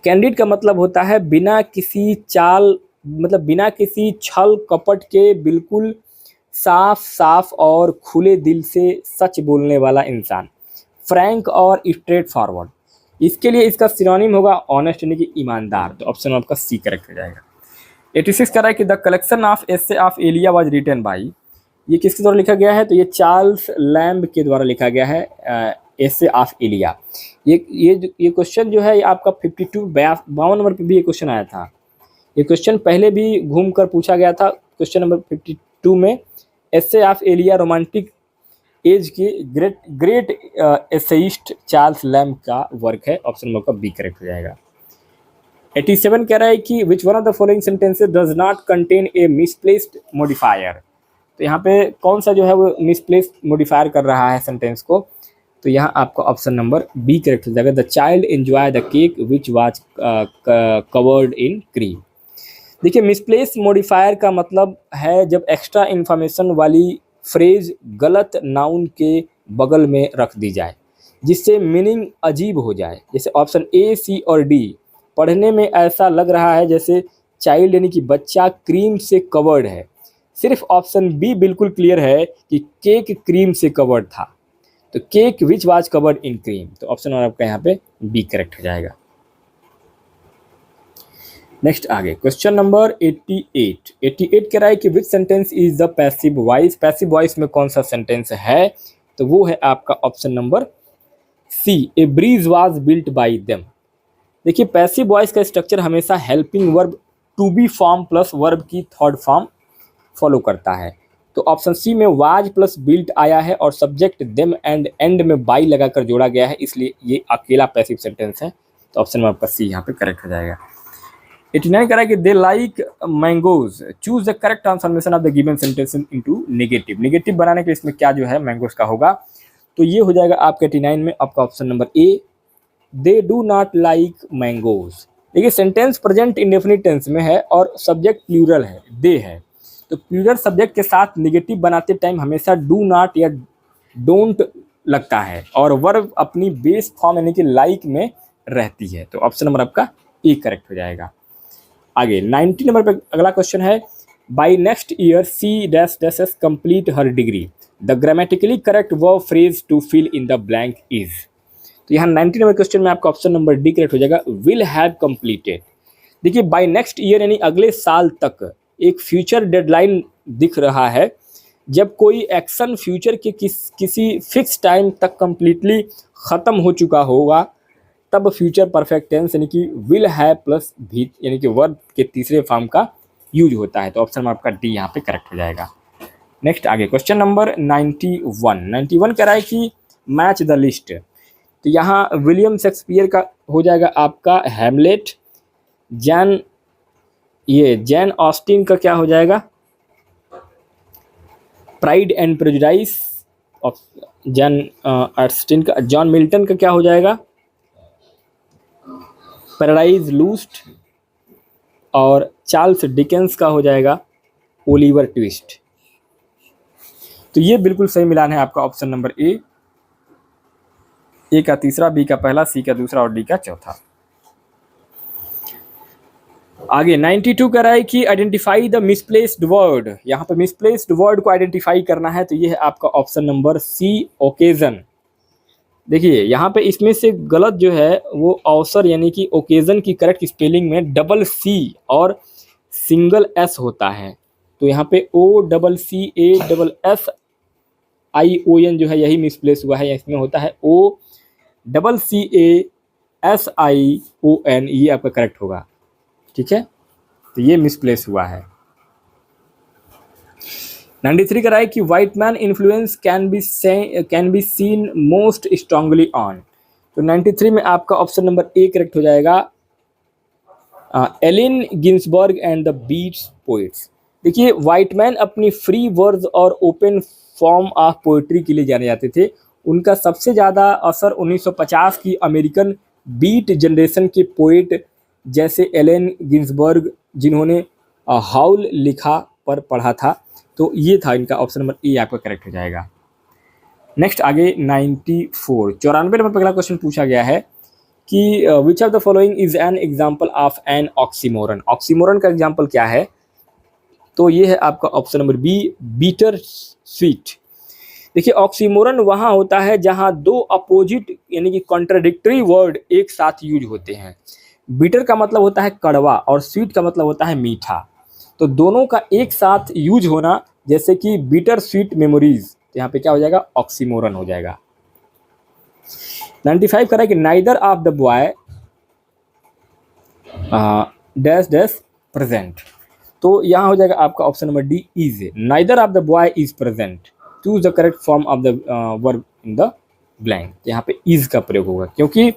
कैंडिड का मतलब होता है बिना किसी चाल, मतलब बिना किसी छल कपट के बिल्कुल साफ और खुले दिल से सच बोलने वाला इंसान, फ्रैंक और स्ट्रेट फॉरवर्ड। इसके लिए इसका सिनोनिम होगा ऑनेस्ट यानी कि ईमानदार। तो ऑप्शन आपका सी करेक्ट हो जाएगा। 86 कह रहा है कि the collection of essay of Elia was written by. ये किसके द्वारा लिखा गया है, तो ये चार्ल्स लैम्ब के द्वारा लिखा गया है, एसे ऑफ एलिया। ये क्वेश्चन जो है ये आपका 52 नंबर पे भी ये क्वेश्चन आया था। ये क्वेश्चन पहले भी घूम कर पूछा गया था। क्वेश्चन नंबर 52 में एसे ऑफ एलिया रोमांटिक एज के ग्रेट एसेइस्ट चार्ल्स लैम्ब का वर्क है। ऑप्शन नंबर का बी करेक्ट हो जाएगा। 87 कह रहा है कि which one of the following sentences does not contain a misplaced modifier. तो यहाँ पे कौन सा जो है वो मिसप्लेस्ड मॉडिफायर कर रहा है सेंटेंस को, तो यहाँ आपका ऑप्शन नंबर बी करेक्ट हो जाएगा। The child enjoy the cake which was covered in cream. देखिए मिसप्लेस मॉडिफायर का मतलब है जब एक्स्ट्रा इन्फॉर्मेशन वाली फ्रेज गलत नाउन के बगल में रख दी जाए, जिससे मीनिंग अजीब हो जाए। जैसे ऑप्शन ए, सी और डी पढ़ने में ऐसा लग रहा है जैसे चाइल्ड यानी कि बच्चा क्रीम से कवर्ड है। सिर्फ ऑप्शन बी बिल्कुल क्लियर है कि केक क्रीम से कवर्ड था, तो cake which was covered in cream. तो ऑप्शन आपका यहाँ पे बी करेक्ट हो जाएगा। नेक्स्ट आगे क्वेश्चन नंबर 88 कह रहा है कि which sentence is the passive voice. Passive voice में कौन सा सेंटेंस है, तो वो है आपका option number C, a bridge was built by them. देखिए पैसिव वॉइस का स्ट्रक्चर हमेशा helping verb to be form plus verb की थर्ड फॉर्म फॉलो करता है। तो ऑप्शन सी में वाज प्लस बिल्ट आया है और सब्जेक्ट देम एंड एंड में बाई लगाकर जोड़ा गया है, इसलिए ये अकेला पैसिव सेंटेंस है। तो ऑप्शन में आपका सी यहाँ पे करेक्ट हो जाएगा। 89 कह रहा है कि they like mangoes, choose the correct transformation of the given sentence into negative. Negative बनाने के लिए इसमें क्या जो है मैंगोज का होगा, तो ये हो जाएगा आपके 89 में आपका option number A, they do not like mangoes. देखिए सेंटेंस प्रेजेंट इंडेफिनिट टेंस में है और सब्जेक्ट प्लूरल है, दे है, तो प्लूरल सब्जेक्ट के साथ नेगेटिव बनाते टाइम हमेशा डू नॉट या डोंट लगता है और वर्ब अपनी बेस फॉर्म यानी कि लाइक में रहती है। तो ऑप्शन नंबर आपका ए करेक्ट हो जाएगा। आगे 90 नंबर पे अगला क्वेश्चन है, by next year she dash dash S complete her degree, the grammatically correct verb phrase to fill in the blank is. तो यहाँ 90 नंबर क्वेश्चन में आपका ऑप्शन नंबर डी करेक्ट हो जाएगा, विल हैव कंप्लीटेड। देखिए by next year यानी अगले साल तक एक फ्यूचर डेडलाइन दिख रहा है, जब कोई एक्शन फ्यूचर के किसी फिक्स टाइम तक कंप्लीटली ख़त्म हो चुका होगा तब फ्यूचर परफेक्ट टेंस यानी कि विल हैव प्लस भी यानी कि वर्ब के तीसरे फॉर्म का यूज होता है। तो ऑप्शन में आपका डी यहाँ पे करेक्ट हो जाएगा। नेक्स्ट आगे क्वेश्चन नंबर 91 कह रहा है कि मैच द लिस्ट। तो यहाँ विलियम शेक्सपियर का हो जाएगा आपका हैमलेट, जैन ऑस्टिन का क्या हो जाएगा pride and prejudice, Jain Austin का, जॉन मिल्टन का क्या हो जाएगा पैराडाइज लूस्ट, और चार्ल्स डिकेंस का हो जाएगा ओलिवर ट्विस्ट। तो ये बिल्कुल सही मिलान है आपका ऑप्शन नंबर ए का तीसरा, बी का पहला, सी का दूसरा और डी का चौथा। आगे 92 कह रहा है कि आइडेंटिफाई द मिसप्लेस्ड वर्ड। यहाँ पे मिसप्लेस्ड वर्ड को आइडेंटिफाई करना है, तो ये है आपका ऑप्शन नंबर सी ओकेजन। देखिए यहाँ पे इसमें से गलत जो है वो अवसर यानी कि ओकेजन की करेक्ट स्पेलिंग में डबल सी और सिंगल एस होता है। तो यहाँ पे OCCASSION जो है यही मिसप्लेस हुआ है, इसमें होता है OCCASION, ये आपका करेक्ट होगा। ठीक है, तो ये मिसप्लेस हुआ है। 93 का राय कि white man influence can be seen most strongly on. तो 93 में आपका ऑप्शन नंबर ए करेक्ट हो जाएगा, Allen Ginsberg and the Beats poets. देखिए वाइट मैन अपनी फ्री वर्ड्स और ओपन फॉर्म ऑफ पोइट्री के लिए जाने जाते थे। उनका सबसे ज़्यादा असर 1950 की अमेरिकन बीट जनरेशन के पोइट जैसे एलेन गिन्सबर्ग, जिन्होंने हाउल लिखा पर पढ़ा था। तो ये था इनका ऑप्शन नंबर ए आपका करेक्ट हो जाएगा। नेक्स्ट आगे 94 नंबर पहला क्वेश्चन पूछा गया है कि which of the following is an example of an oxymoron. Oxymoron का एग्जाम्पल क्या है, तो ये है आपका option number B bitter sweet. देखिए ऑक्सीमोरन वहाँ होता है जहाँ दो अपोजिट यानी कि कॉन्ट्राडिक्टरी वर्ड एक साथ यूज होते हैं। बीटर का मतलब होता है कड़वा और स्वीट का मतलब होता है मीठा, तो दोनों का एक साथ यूज होना, जैसे कि बिटर स्वीट मेमोरीज, तो यहाँ पे क्या हो जाएगा ऑक्सीमोरन हो जाएगा। 95 कह रहा है कि neither of the boy dash dash present. तो यहाँ हो जाएगा आपका option number D is, neither of the boy is present, choose the correct form of the verb in the blank. यहाँ पे इज का प्रयोग होगा, क्योंकि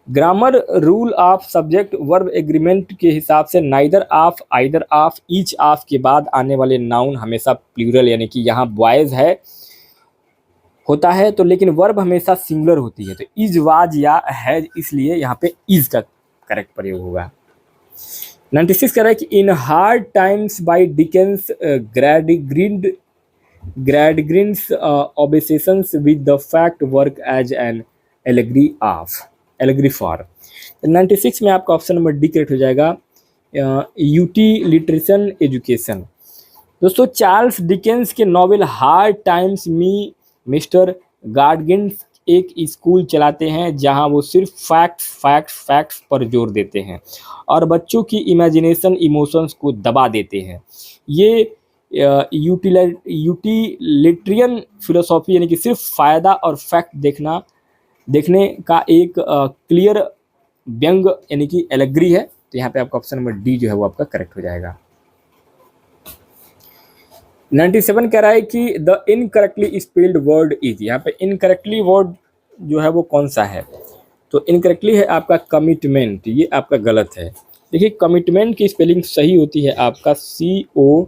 grammar rule of subject verb agreement के हिसाब से neither of, either of, each of के बाद आने वाले नाउन हमेशा प्लूरल यानी कि यहाँ बॉयज है होता है, तो लेकिन वर्ब हमेशा सिंगुलर होती है। तो इज, वाज या हैज, इसलिए यहाँ पे इज का करेक्ट प्रयोग होगा। 96 कह रहा है कि in Hard Times by Dickens Gradgrind's obsessions with the fact work as an allegory for. 96 में आपका ऑप्शन नंबर डी करेक्ट हो जाएगा, यूटिलिटेरियन एजुकेशन। दोस्तों चार्ल्स डिकेंस के नॉवेल हार्ड टाइम्स में मिस्टर गार्डगिन्स एक स्कूल चलाते हैं जहां वो सिर्फ फैक्ट्स पर जोर देते हैं और बच्चों की इमेजिनेशन इमोशंस को दबा देते हैं। ये यूटिलिटेरियन फिलोसॉफी यानी कि सिर्फ फ़ायदा और फैक्ट देखने का एक क्लियर व्यंग यानी कि एलेग्री है। तो यहाँ पे आपका ऑप्शन नंबर डी जो है वो आपका करेक्ट हो जाएगा। 97 कह रहा है कि the incorrectly spelled word is. यहाँ पे इनकरेक्टली वर्ड जो है वो कौन सा है, तो इनकरेक्टली है आपका कमिटमेंट, ये आपका गलत है। देखिए कमिटमेंट की स्पेलिंग सही होती है आपका COMMITMENT,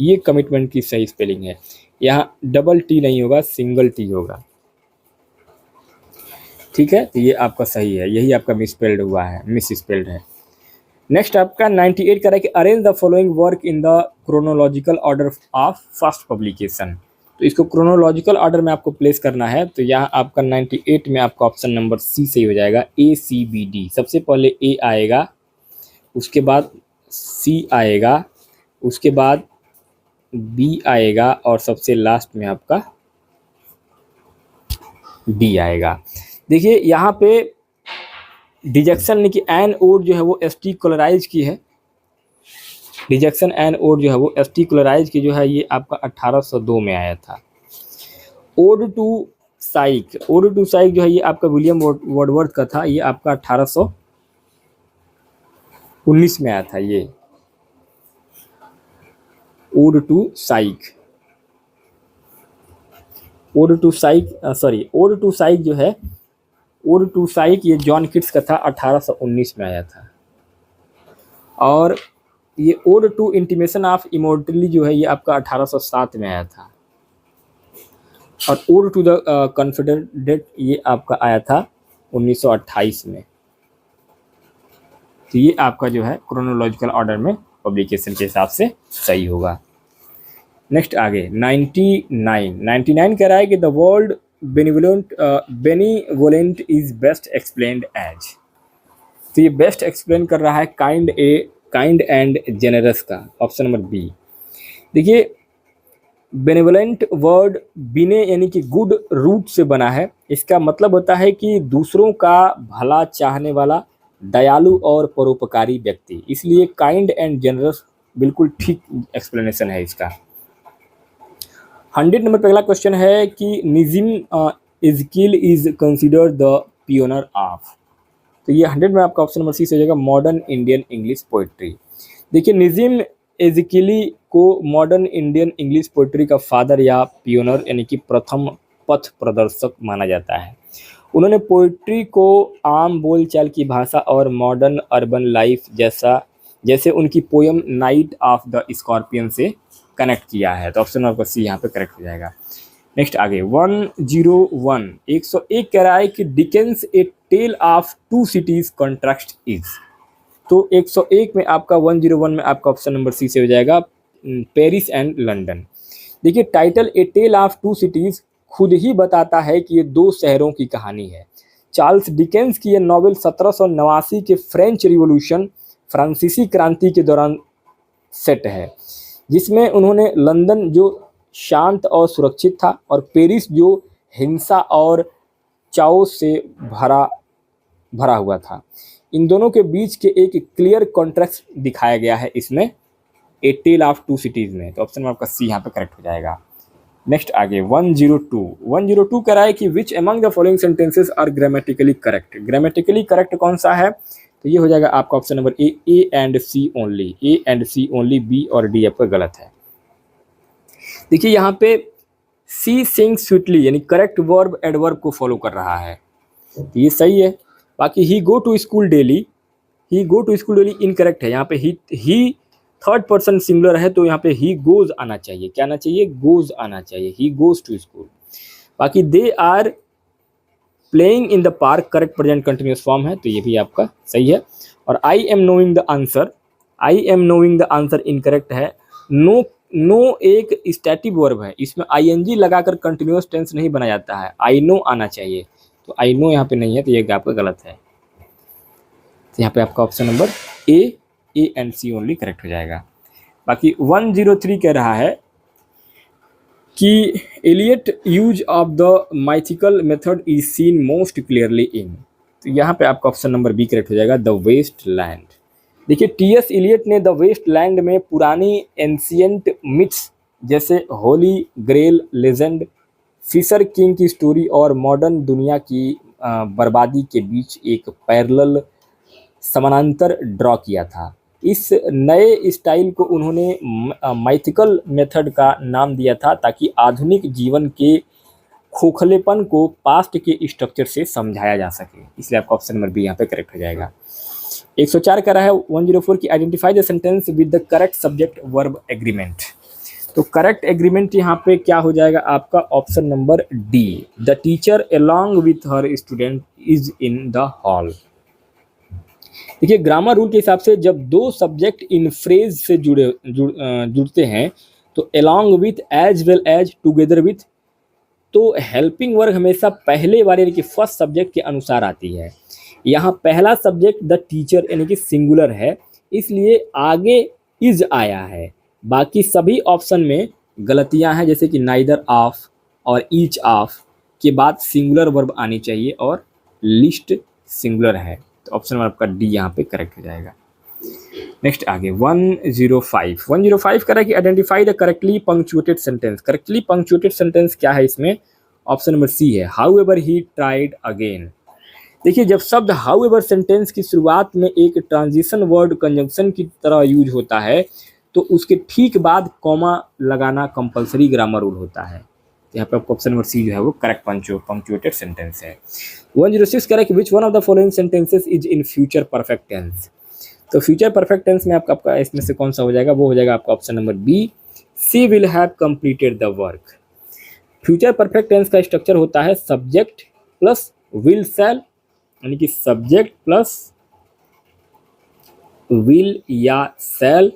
ये कमिटमेंट की सही स्पेलिंग है। यहाँ डबल टी नहीं होगा, सिंगल टी होगा। ठीक है, तो ये आपका सही है, यही आपका मिसस्पेल्ड हुआ है, मिसस्पेल्ड है। नेक्स्ट आपका 98 कह रहा है कि arrange the following work in the chronological order of first publication. तो इसको क्रोनोलॉजिकल ऑर्डर में आपको प्लेस करना है। तो यहाँ आपका 98 में आपका ऑप्शन नंबर सी सही हो जाएगा, ACBD। सबसे पहले ए आएगा, उसके बाद सी आएगा, उसके बाद बी आएगा और सबसे लास्ट में आपका डी आएगा। देखिए यहाँ पे डिजेक्शन यानी कि एन ओड जो है वो एस टी क्लोराइज की है। डिजेक्शन एन ओड जो है वो एस टी क्लोराइज की जो है ये आपका 1802 में आया था। Ode to Psyche, ode to Psyche जो है ये आपका विलियम वर्डवर्थ का था, ये आपका 1819 में आया था ये ode to Psyche. Ode to Psyche ode to Psyche जो है, ओड टू साइक ये जॉन किट्स का था, 1819 में आया था। और ये ओड टू इंटीमेशन ऑफ इमोर्टली जो है ये आपका 1807 में आया था। और ओड टू द कॉन्फिडेंट ये आपका आया था 1928 में। तो ये आपका जो है क्रोनोलॉजिकल ऑर्डर में पब्लिकेशन के हिसाब से सही होगा। नेक्स्ट आगे 99 कह रहा है कि the world benevolent is best explained as. तो ये बेस्ट एक्सप्लेन कर रहा है काइंड एंड जेनरस का, ऑप्शन नंबर बी। देखिए बेनिवोलेंट वर्ड बिने यानी कि गुड रूट से बना है। इसका मतलब होता है कि दूसरों का भला चाहने वाला, दयालु और परोपकारी व्यक्ति। इसलिए काइंड एंड जेनरस बिल्कुल ठीक एक्सप्लेनेशन है इसका। 100 नंबर पे अगला क्वेश्चन है कि Nissim इज़किल is considered the पियोनर of. तो ये 100 में आपका ऑप्शन नंबर सी से हो जाएगा, मॉडर्न इंडियन इंग्लिश पोइट्री। देखिए निज़िम इज़किली को मॉडर्न इंडियन इंग्लिश पोइट्री का फादर या पियोनर यानी कि प्रथम पथ प्रदर्शक माना जाता है। उन्होंने पोइट्री को आम बोलचाल की भाषा और मॉडर्न अर्बन लाइफ जैसे उनकी poem night of the scorpion से कनेक्ट किया है। तो ऑप्शन आपका सी यहाँ पे करेक्ट हो जाएगा। नेक्स्ट आगे 101 कह रहा है कि Dickens a tale of two cities contrast is. तो 101 में आपका 101 में आपका ऑप्शन नंबर सी से हो जाएगा, पेरिस एंड लंदन। देखिए title a tale of two cities खुद ही बताता है कि ये दो शहरों की कहानी है। चार्ल्स डिकेंस की यह नॉवेल 1789 के फ्रेंच रिवॉल्यूशन, फ्रांसीसी क्रांति के दौरान सेट है, जिसमें उन्होंने लंदन जो शांत और सुरक्षित था और पेरिस जो हिंसा और चाव से भरा हुआ था, इन दोनों के बीच के एक क्लियर कॉन्ट्रास्ट दिखाया गया है इसमें, ए टेल ऑफ टू सिटीज में। तो ऑप्शन में आपका सी यहाँ पे करेक्ट हो जाएगा। नेक्स्ट आगे 102 कह रहा है कि which among the following sentences are grammatically correct. Grammatically correct कौन सा है, तो ये हो जाएगा आपका option number A and C only, B और डी आपका गलत है। देखिए यहाँ पे सी सिंग स्वीटली यानी करेक्ट वर्ब एडवर्ब को फॉलो कर रहा है, तो ये सही है। बाकी he go to school daily incorrect है। यहाँ पे ही थर्ड पर्सन सिंगुलर है, तो यहाँ पे ही गोज आना चाहिए। क्या आना चाहिए, गोज आना चाहिए, ही गोज टू स्कूल। बाकी they are playing in the park correct present continuous form है, तो ये भी आपका सही है। और I am knowing the answer incorrect है। नो एक स्टैटिक वर्ब है, इसमें आईएनजी लगाकर कंटिन्यूअस टेंस नहीं बना जाता है, आई नो आना चाहिए, तो आई नो यहाँ पे नहीं है, तो ये आपका गलत है। तो यहाँ पे आपका option number A and C only correct हो जाएगा। बाकी 103 कह रहा है कि Eliot use of the mythical method is seen most clearly in. तो यहाँ पे आपका ऑप्शन नंबर बी करेक्ट हो जाएगा, द वेस्ट लैंड। देखिए टीएस इलियट ने द वेस्ट लैंड में पुरानी एंशियंट मिथ्स जैसे holy grail legend, fisher king की स्टोरी और मॉडर्न दुनिया की बर्बादी के बीच एक पैरेलल समानांतर ड्रॉ किया था। इस नए स्टाइल को उन्होंने माइथिकल मेथड का नाम दिया था, ताकि आधुनिक जीवन के खोखलेपन को पास्ट के स्ट्रक्चर से समझाया जा सके। इसलिए आपका ऑप्शन नंबर बी यहाँ पे करेक्ट हो जाएगा। 104 का रहा है 104 की identify the sentence with the correct subject verb agreement. तो करेक्ट एग्रीमेंट यहाँ पे क्या हो जाएगा आपका option number D, the teacher along with her student is in the hall. देखिए ग्रामर रूल के हिसाब से जब दो सब्जेक्ट इन फ्रेज से जुड़ते हैं तो along with, as well as, together with, तो हेल्पिंग वर्ग हमेशा पहले वाले यानी कि फर्स्ट सब्जेक्ट के अनुसार आती है। यहाँ पहला सब्जेक्ट द टीचर यानी कि सिंगुलर है, इसलिए आगे इज आया है। बाकी सभी ऑप्शन में गलतियां हैं, जैसे कि नाइदर ऑफ और ईच ऑफ के बाद सिंगुलर वर्ब आनी चाहिए और लिस्ट सिंगुलर है, तो ऑप्शन नंबर आपका डी यहाँ पे करेक्ट हो जाएगा। नेक्स्ट आगे 105 कह रहा है कि identify the correctly punctuated sentence. Correctly punctuated sentence क्या है इसमें? ऑप्शन नंबर सी है, how ever he tried again. देखिए, जब शब्द हाउ एवर सेंटेंस की शुरुआत में एक ट्रांजिशन वर्ड कंजंक्शन की तरह यूज होता है तो उसके ठीक बाद कॉमा लगाना कंपलसरी ग्रामर रूल होता है। यहाँ पे आपको ऑप्शन नंबर सी जो है वो करेक्ट पंक्चुएटेड सेंटेंस है। 106 कह रहा है कि which one of the following sentences is in future perfect tense. तो फ्यूचर परफेक्ट टेंस में आपका इसमें से कौन सा हो जाएगा? वो हो जाएगा आपका option number B, she will have completed the work. Future perfect tense का स्ट्रक्चर होता है सब्जेक्ट प्लस विल शैल, यानी कि सब्जेक्ट प्लस विल या शैल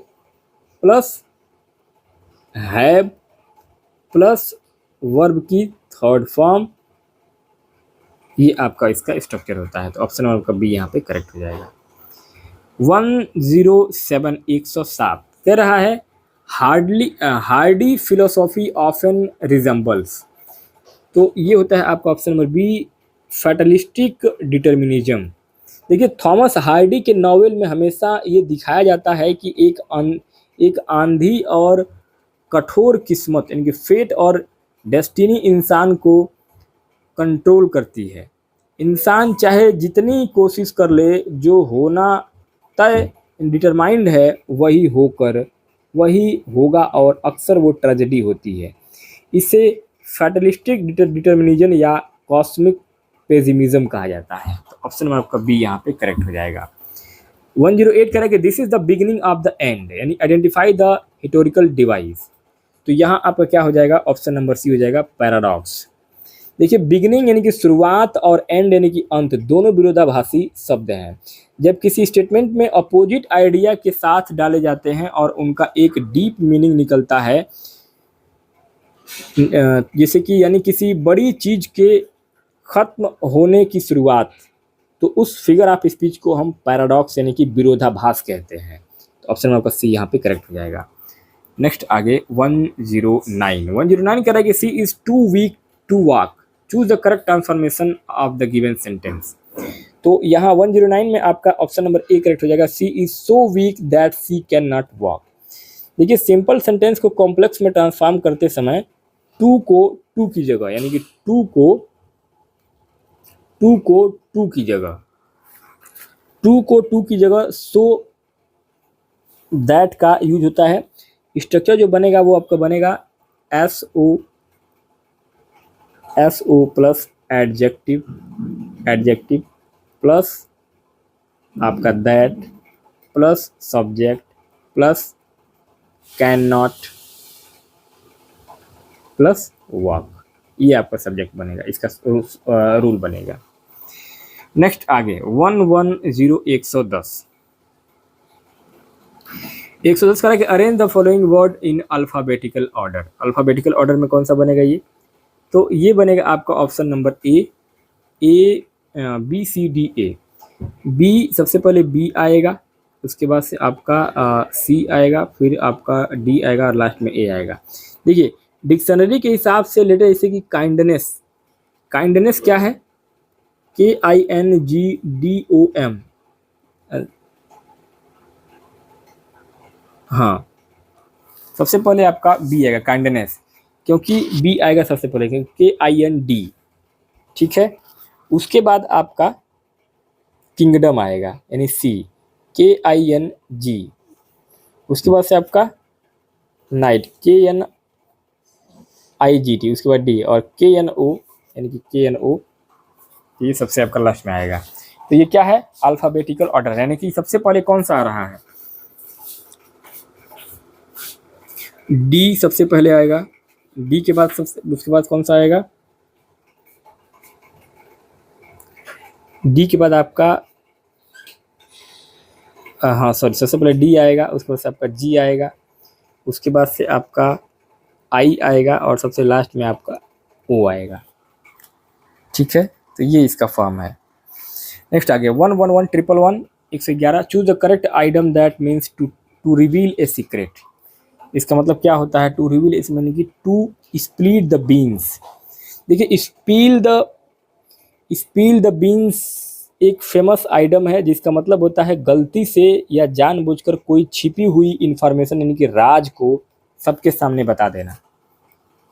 प्लस हैव प्लस वर्ब की थर्ड फॉर्म, ये आपका इसका स्ट्रक्चर होता है। तो ऑप्शन नंबर का बी यहाँ पे करेक्ट हो जाएगा। 107 107 कह रहा है हार्डी फिलोसॉफी ऑफन रिजेंबल्स। तो ये होता है आपका option number B, fatalistic determinism. देखिए, थॉमस हार्डी के नॉवेल में हमेशा ये दिखाया जाता है कि एक आंधी और कठोर किस्मत यानी कि फेट और डेस्टिनी इंसान को कंट्रोल करती है। इंसान चाहे जितनी कोशिश कर ले, जो होना तय डिटरमाइंड है वही होगा और अक्सर वो ट्रेजेडी होती है। इसे फैटलिस्टिक डिटर्मिनिज्म या कॉस्मिक पेसिमिज्म कहा जाता है। तो ऑप्शन नंबर आपका बी यहाँ पे करेक्ट हो जाएगा। 108 कह रहा है कि this is the beginning of the end, यानी आइडेंटिफाई द हिस्टोरिकल डिवाइस। तो यहाँ आपका क्या हो जाएगा? ऑप्शन नंबर सी हो जाएगा, पैराडॉक्स। देखिए, बिगिनिंग यानी कि शुरुआत और एंड यानी कि अंत दोनों विरोधाभासी शब्द हैं। जब किसी स्टेटमेंट में अपोजिट आइडिया के साथ डाले जाते हैं और उनका एक डीप मीनिंग निकलता है, जैसे कि यानी किसी बड़ी चीज के खत्म होने की शुरुआत, तो उस फिगर ऑफ स्पीच को हम पैराडॉक्स यानी कि विरोधाभास कहते हैं। तो ऑप्शन नंबर सी यहाँ पे करेक्ट हो जाएगा। नेक्स्ट आगे 109 कह रहा है कि she is too weak to walk, choose the correct transformation of the given sentence. तो यहाँ 109 में आपका ऑप्शन नंबर ए करेक्ट हो जाएगा, she is so weak that she can not walk. देखिए, सिंपल सेंटेंस को कॉम्प्लेक्स में ट्रांसफॉर्म करते समय टू को टू की जगह, यानी कि टू को टू की जगह सो दैट का यूज होता है। स्ट्रक्चर जो बनेगा वो आपका बनेगा S O plus adjective plus आपका that plus subject plus can not plus walk, ये आपका सब्जेक्ट बनेगा, इसका रूल बनेगा। नेक्स्ट आगे 110 110 कह रहा है कि arrange the following word in alphabetical order. Alphabetical order में कौन सा बनेगा ये? तो ये बनेगा आपका option number A B C D A. B सबसे पहले बी आएगा, उसके बाद से आपका सी आएगा, फिर आपका डी आएगा और लास्ट में ए आएगा। देखिए, डिक्शनरी के हिसाब से लेटर जैसे कि काइंडनेस क्या है? KINGDOM। हाँ, सबसे पहले आपका बी आएगा काइंडनेस, क्योंकि बी आएगा सबसे पहले, क्योंकि KIND, ठीक है। उसके बाद आपका किंगडम आएगा यानी सी, KING। उसके बाद से आपका नाइट, KNIGT। उसके बाद डी और KNO यानी कि KNO, ये सबसे आपका लास्ट में आएगा। तो ये क्या है? अल्फाबेटिकल ऑर्डर, यानी कि सबसे पहले कौन सा आ रहा है? डी सबसे पहले आएगा, डी के बाद उसके बाद कौन सा आएगा? डी के बाद आपका सबसे पहले डी आएगा, उसके बाद से आपका जी आएगा, उसके बाद से आपका आई आएगा और सबसे लास्ट में आपका ओ आएगा, ठीक है। तो ये इसका फॉर्म है। नेक्स्ट आगे 111 111 choose the correct idiom that means to reveal a secret. इसका मतलब क्या होता है? टू रिवील इस माने कि टू स्प्लिट द बीन्स। देखिए, स्पील द बीन्स एक फेमस आइटम है जिसका मतलब होता है गलती से या जानबूझकर कोई छिपी हुई इंफॉर्मेशन यानी कि राज को सबके सामने बता देना।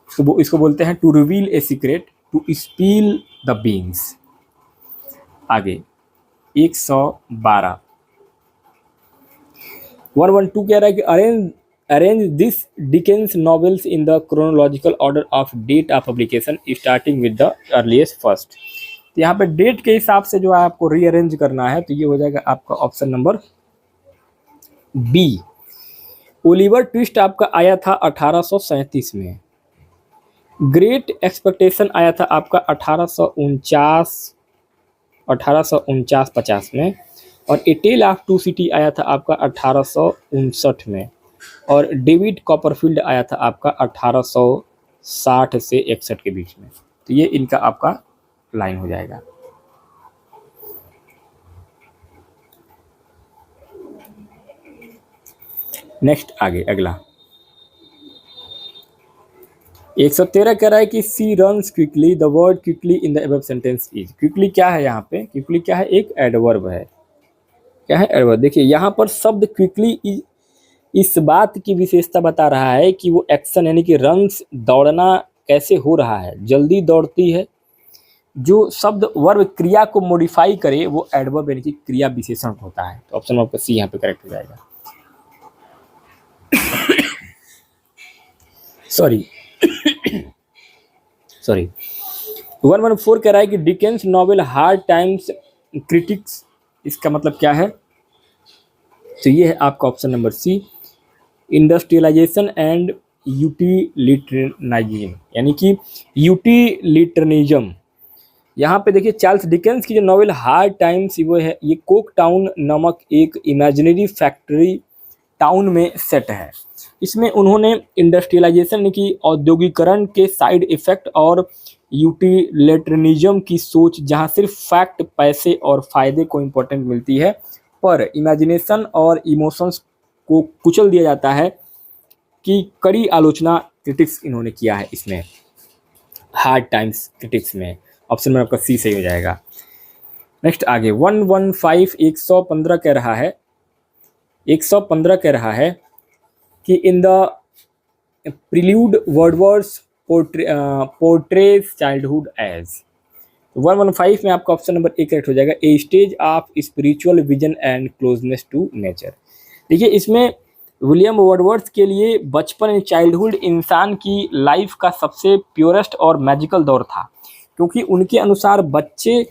तो वो इसको बोलते हैं to reveal a secret, to spill the beans. आगे 112 112 कह रहा है कि arrange this Dickens novels in the chronological order of date of publication starting with the earliest first. तो यहाँ पे डेट के हिसाब से जो है आपको रीअरेंज करना है, तो ये हो जाएगा आपका option number B. Oliver Twist आपका आया था 1837 में, ग्रेट एक्सपेक्टेशन आया था आपका 1849-50 में, और ए टेल ऑफ टू सिटी आया था आपका 1859 में, और डेविड कॉपरफील्ड आया था आपका 1860 से 61 के बीच में। तो ये इनका आपका लाइन हो जाएगा। नेक्स्ट आगे अगला 113 कह रहा है कि she runs quickly, the word quickly in the above sentence is. Quickly क्या है यहाँ पे? क्विकली क्या है? एक एडवर्ब है। क्या है? एडवर्ब। देखिए यहाँ पर शब्द क्विकली इस बात की विशेषता बता रहा है कि वो एक्शन यानी कि रन्स दौड़ना कैसे हो रहा है, जल्दी दौड़ती है। जो शब्द वर्ब क्रिया को मॉडिफाई करे वो एडवर्ब यानी कि क्रिया विशेषण होता है। तो ऑप्शन आपका सी यहाँ पे करेक्ट हो जाएगा। सॉरी 114 कह रहा है कि Dickens novel Hard Times critics, इसका मतलब क्या है? तो ये है आपका option number C, industrialisation and utilitarianism, यानी कि यूटिलिटरियनिज्म। यहाँ पे देखिए चार्ल्स डिकेंस की जो नॉवेल हार्ड टाइम्स वो है, ये कोक टाउन नामक एक इमेजिनरी फैक्ट्री टाउन में सेट है। इसमें उन्होंने इंडस्ट्रियलाइजेशन यानी कि औद्योगिकरण के साइड इफेक्ट और यूटिलिटरियनिज्म की सोच, जहाँ सिर्फ फैक्ट, पैसे और फायदे को इम्पोर्टेंट मिलती है पर इमेजिनेशन और इमोशंस को कुचल दिया जाता है, की कड़ी आलोचना क्रिटिक्स इन्होंने किया है इसमें हार्ड टाइम्स क्रिटिक्स में। ऑप्शन में आपका सी सही हो जाएगा। नेक्स्ट आगे 115 कह रहा है 115 कह रहा है कि in the Prelude Wordsworth's portrays childhood as. 115 में आपका ऑप्शन नंबर ए करेक्ट हो जाएगा, a stage of spiritual vision and closeness to nature. देखिए इसमें विलियम वर्डवर्थ के लिए बचपन चाइल्डहुड इंसान की लाइफ का सबसे प्योरेस्ट और मैजिकल दौर था, क्योंकि उनके अनुसार बच्चे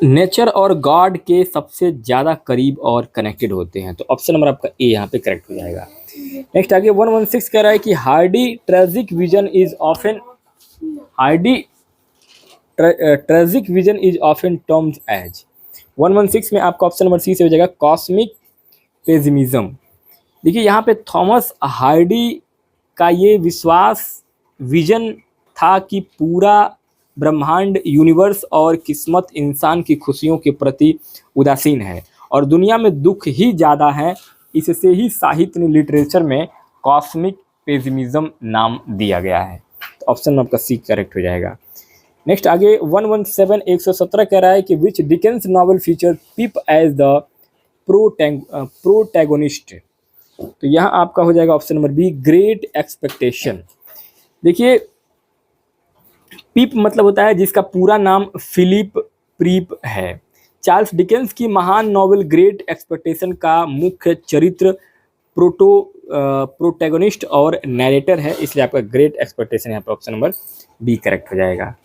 नेचर और गॉड के सबसे ज़्यादा करीब और कनेक्टेड होते हैं। तो ऑप्शन नंबर आपका ए यहाँ पे करेक्ट हो जाएगा। नेक्स्ट आगे 116 कह रहा है कि Hardy tragic vision is often termed as. 116 में आपका ऑप्शन नंबर सी से हो जाएगा, कॉस्मिक पेसिमिज्म। देखिए यहाँ पे थॉमस हार्डी का ये विजन था कि पूरा ब्रह्मांड, यूनिवर्स और किस्मत इंसान की खुशियों के प्रति उदासीन है और दुनिया में दुख ही ज़्यादा है। इससे ही साहित्य ने लिटरेचर में कॉस्मिक पेसिमिज्म नाम दिया गया है। तो ऑप्शन आपका सी करेक्ट हो जाएगा। नेक्स्ट आगे 117 कह रहा है कि which Dickens novel feature Pip as the protagonist. तो यहाँ आपका हो जाएगा option number B, great expectation. देखिए पिप मतलब होता है जिसका पूरा नाम फिलिप प्रीप है। चार्ल्स डिकेंस की महान नॉवेल ग्रेट एक्सपेक्टेशन का मुख्य चरित्र प्रोटैगोनिस्ट और नैरेटर है, इसलिए आपका ग्रेट एक्सपेक्टेशन यहाँ पे ऑप्शन नंबर बी करेक्ट हो जाएगा।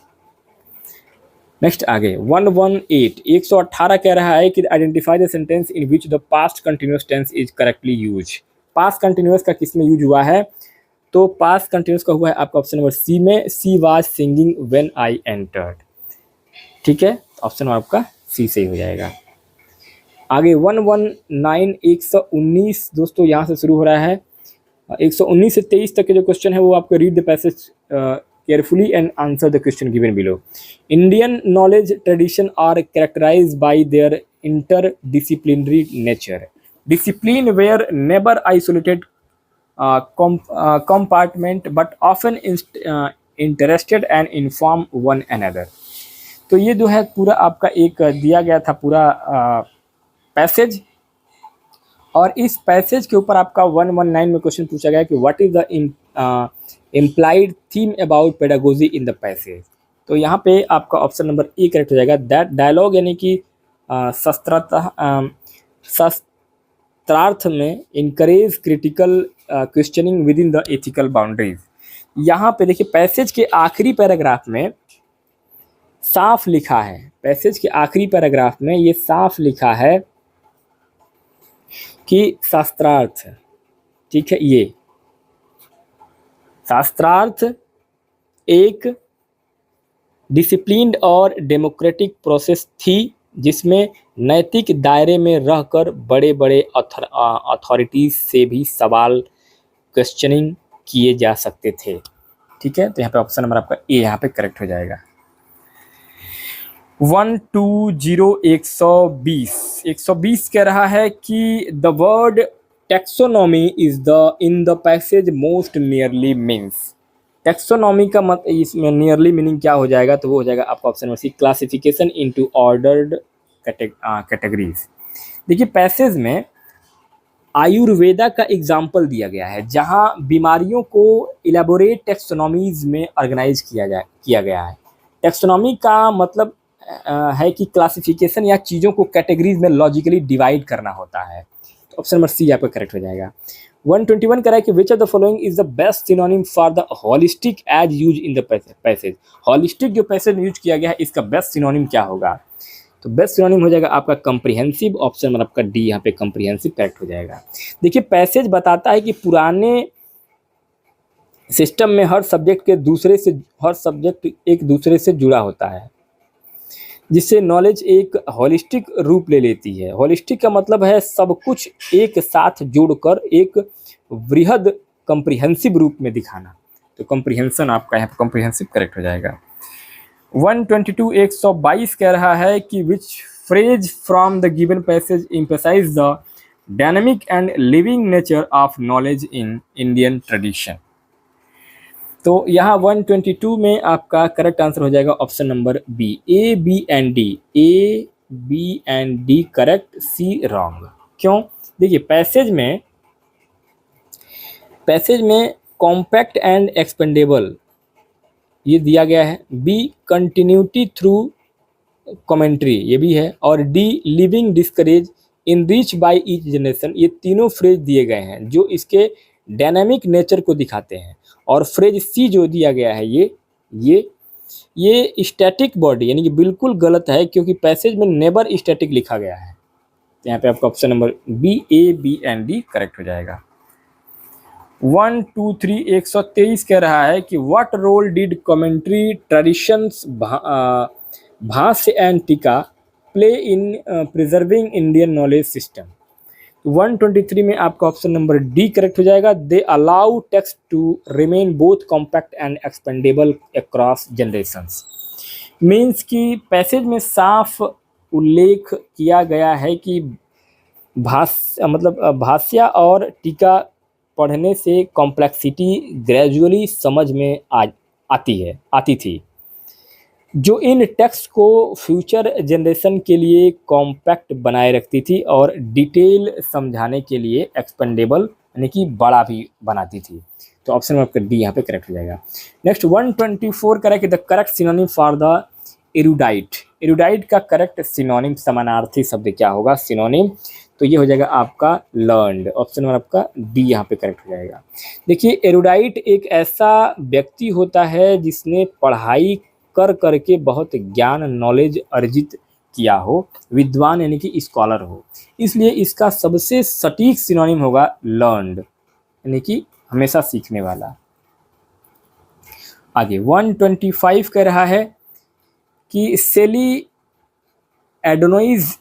नेक्स्ट आगे 118 कह रहा है कि identify the sentence in which the past continuous tense is correctly use. Past continuous का किस में यूज हुआ है? तो पास्ट कंटिन्यूअस का हुआ है आपका ऑप्शन नंबर सी में, she was singing when I entered. ठीक है, ऑप्शन आपका सी से ही हो जाएगा। आगे 119 दोस्तों यहाँ से शुरू हो रहा है। 119 से 23 तक के जो क्वेश्चन है वो आपको read the passage carefully and answer the question given below. Indian knowledge tradition are characterized by their interdisciplinary nature. Discipline were never isolated compartment but often interested and inform one another. तो ये जो है पूरा आपका एक दिया गया था पूरा पैसेज, और इस पैसेज के ऊपर आपका 119 में क्वेश्चन पूछा गया कि what is the implied theme about pedagogy in the passage. तो यहाँ पे आपका ऑप्शन नंबर ए करेक्ट हो जाएगा। दैट डायलॉग यानी कि शस्त्रार्थ में encourage critical questioning with in the ethical boundaries. यहाँ पे देखिए पैसेज के आखिरी पैराग्राफ में साफ लिखा है, पैसेज के आखिरी पैराग्राफ में ये साफ लिखा है कि शास्त्रार्थ, ठीक है, ये शास्त्रार्थ एक डिसिप्लिन्ड और डेमोक्रेटिक प्रोसेस थी जिसमें नैतिक दायरे में रहकर बड़े बड़े अथॉरिटीज से भी सवाल क्वेश्चनिंग किए जा सकते थे। ठीक है, तो यहाँ पे ऑप्शन नंबर आपका ए यहाँ पे करेक्ट हो जाएगा। 120 कह रहा है कि the word taxonomy is the in the passage most nearly means. Taxonomy का मत इसमें नियरली मीनिंग क्या हो जाएगा, तो वो हो जाएगा आपका option number C, classification into ordered categories. देखिए पैसेज में आयुर्वेदा का एग्जाम्पल दिया गया है जहां बीमारियों को इलेबोरेट टैक्सोनॉमीज में ऑर्गेनाइज किया गया है। टैक्सोनॉमी का मतलब है कि क्लासिफिकेशन या चीज़ों को कैटेगरीज में लॉजिकली डिवाइड करना होता है। तो ऑप्शन नंबर सी आपका करेक्ट हो जाएगा। 121 कह रहा है कि which of the following is the best synonym for the holistic as use in the passage. Holistic जो पैसेज में यूज किया गया है इसका बेस्ट सिनोनिम क्या होगा, तो बेस्ट सिनोनिम हो जाएगा आपका कम्प्रिहेंसिव। ऑप्शन नंबर आपका डी यहाँ पे कम्प्रिहेंसिव करेक्ट हो जाएगा। देखिए पैसेज बताता है कि पुराने सिस्टम में हर सब्जेक्ट एक दूसरे से जुड़ा होता है, जिससे नॉलेज एक होलिस्टिक रूप ले लेती है। होलिस्टिक का मतलब है सब कुछ एक साथ जोड़कर एक वृहद कम्प्रिहेंसिव रूप में दिखाना। तो कम्प्रिहेंशन आपका यहाँ पर कम्प्रिहेंसिव करेक्ट हो जाएगा। 122 कह रहा है कि which phrase from the given passage emphasise the dynamic and living nature of knowledge in Indian tradition. तो यहाँ 122 में आपका करेक्ट आंसर हो जाएगा option number B, A B and D. A B and D correct, C wrong. क्यों? देखिए passage में compact and expendable ये दिया गया है, बी कंटिन्यूटी थ्रू कमेंट्री ये भी है, और D living discourage enrich by each generation. ये तीनों फ्रेज दिए गए हैं जो इसके डायनामिक नेचर को दिखाते हैं। और फ्रेज सी जो दिया गया है ये स्टैटिक बॉडी यानी कि बिल्कुल गलत है, क्योंकि पैसेज में नेबर स्टैटिक लिखा गया है। तो यहाँ पे आपका option number B, A B and D correct हो जाएगा। 123 कह रहा है कि what role did commentary traditions भाष्य एंड टीका play in preserving Indian knowledge system. 123 में आपका ऑप्शन नंबर डी करेक्ट हो जाएगा। They allow text to remain both compact and expandable across generations. Means कि पैसेज में साफ उल्लेख किया गया है कि भाष्य और टीका पढ़ने से कॉम्प्लेक्सिटी ग्रेजुअली समझ में आती थी, जो इन टेक्स्ट को फ्यूचर जनरेशन के लिए कॉम्पैक्ट बनाए रखती थी और डिटेल समझाने के लिए एक्सपेंडेबल यानी कि बड़ा भी बनाती थी। तो ऑप्शन नंबर आपका डी यहाँ पे करेक्ट हो जाएगा। नेक्स्ट 124 करें कि the correct synonym for the erudite. Erudite का करेक्ट सिनोनिम समानार्थी शब्द क्या होगा सिनोनिम, तो ये हो जाएगा आपका लर्नड। ऑप्शन नंबर आपका डी यहाँ पे करेक्ट हो जाएगा। देखिए एरुडाइट एक ऐसा व्यक्ति होता है जिसने पढ़ाई कर करके बहुत ज्ञान नॉलेज अर्जित किया हो, विद्वान यानी कि स्कॉलर हो, इसलिए इसका सबसे सटीक सिनोनिम होगा लर्नड यानी कि हमेशा सीखने वाला। आगे 125 कह रहा है कि Shelley Adonais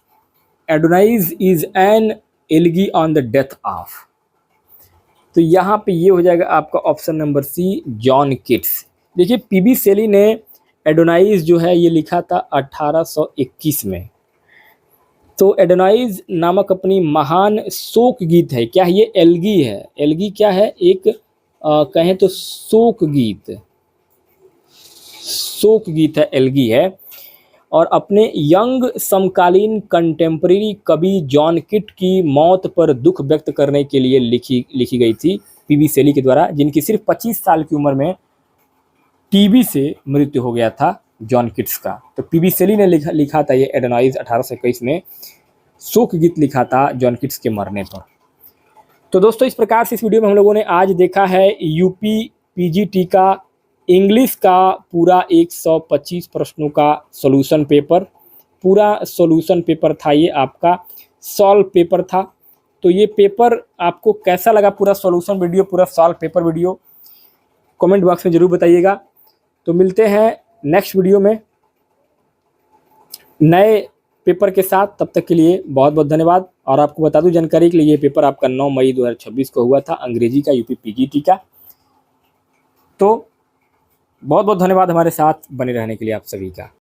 is an elegy on the death of. तो यहाँ पे ये हो जाएगा आपका option number C John Keats. देखिए पीबी सेली ने एडोनाइज जो है ये लिखा था 1821 में। तो एडोनाइज नामक अपनी महान शोक गीत है, क्या ये एल्गी है, एल्गी क्या है एक कहें तो शोक गीत, शोक गीत है, एलगी है। और अपने यंग समकालीन कंटेम्प्रेरी कवि जॉन किट की मौत पर दुख व्यक्त करने के लिए लिखी गई थी पीबी शेली के द्वारा, जिनकी सिर्फ 25 साल की उम्र में टीबी से मृत्यु हो गया था जॉन किट्स का। तो पीबी शेली ने लिखा था ये एडेनॉइज 1821 में शोक गीत लिखा था जॉन किट्स के मरने पर। तो दोस्तों, इस प्रकार से इस वीडियो में हम लोगों ने आज देखा है यूपी पीजीटी का इंग्लिश का पूरा 125 प्रश्नों का सॉल्यूशन पेपर। पूरा सॉल्यूशन पेपर था ये, आपका सॉल्व पेपर था। तो ये पेपर आपको कैसा लगा, पूरा सॉल्यूशन वीडियो, पूरा solve paper video, comment box में ज़रूर बताइएगा। तो मिलते हैं नेक्स्ट वीडियो में नए पेपर के साथ। तब तक के लिए बहुत बहुत धन्यवाद। और आपको बता दूं जानकारी के लिए, ये पेपर आपका 9 मई 2026 को हुआ था, अंग्रेजी का, यूपी पीजीटी का। तो बहुत बहुत धन्यवाद हमारे साथ बने रहने के लिए आप सभी का।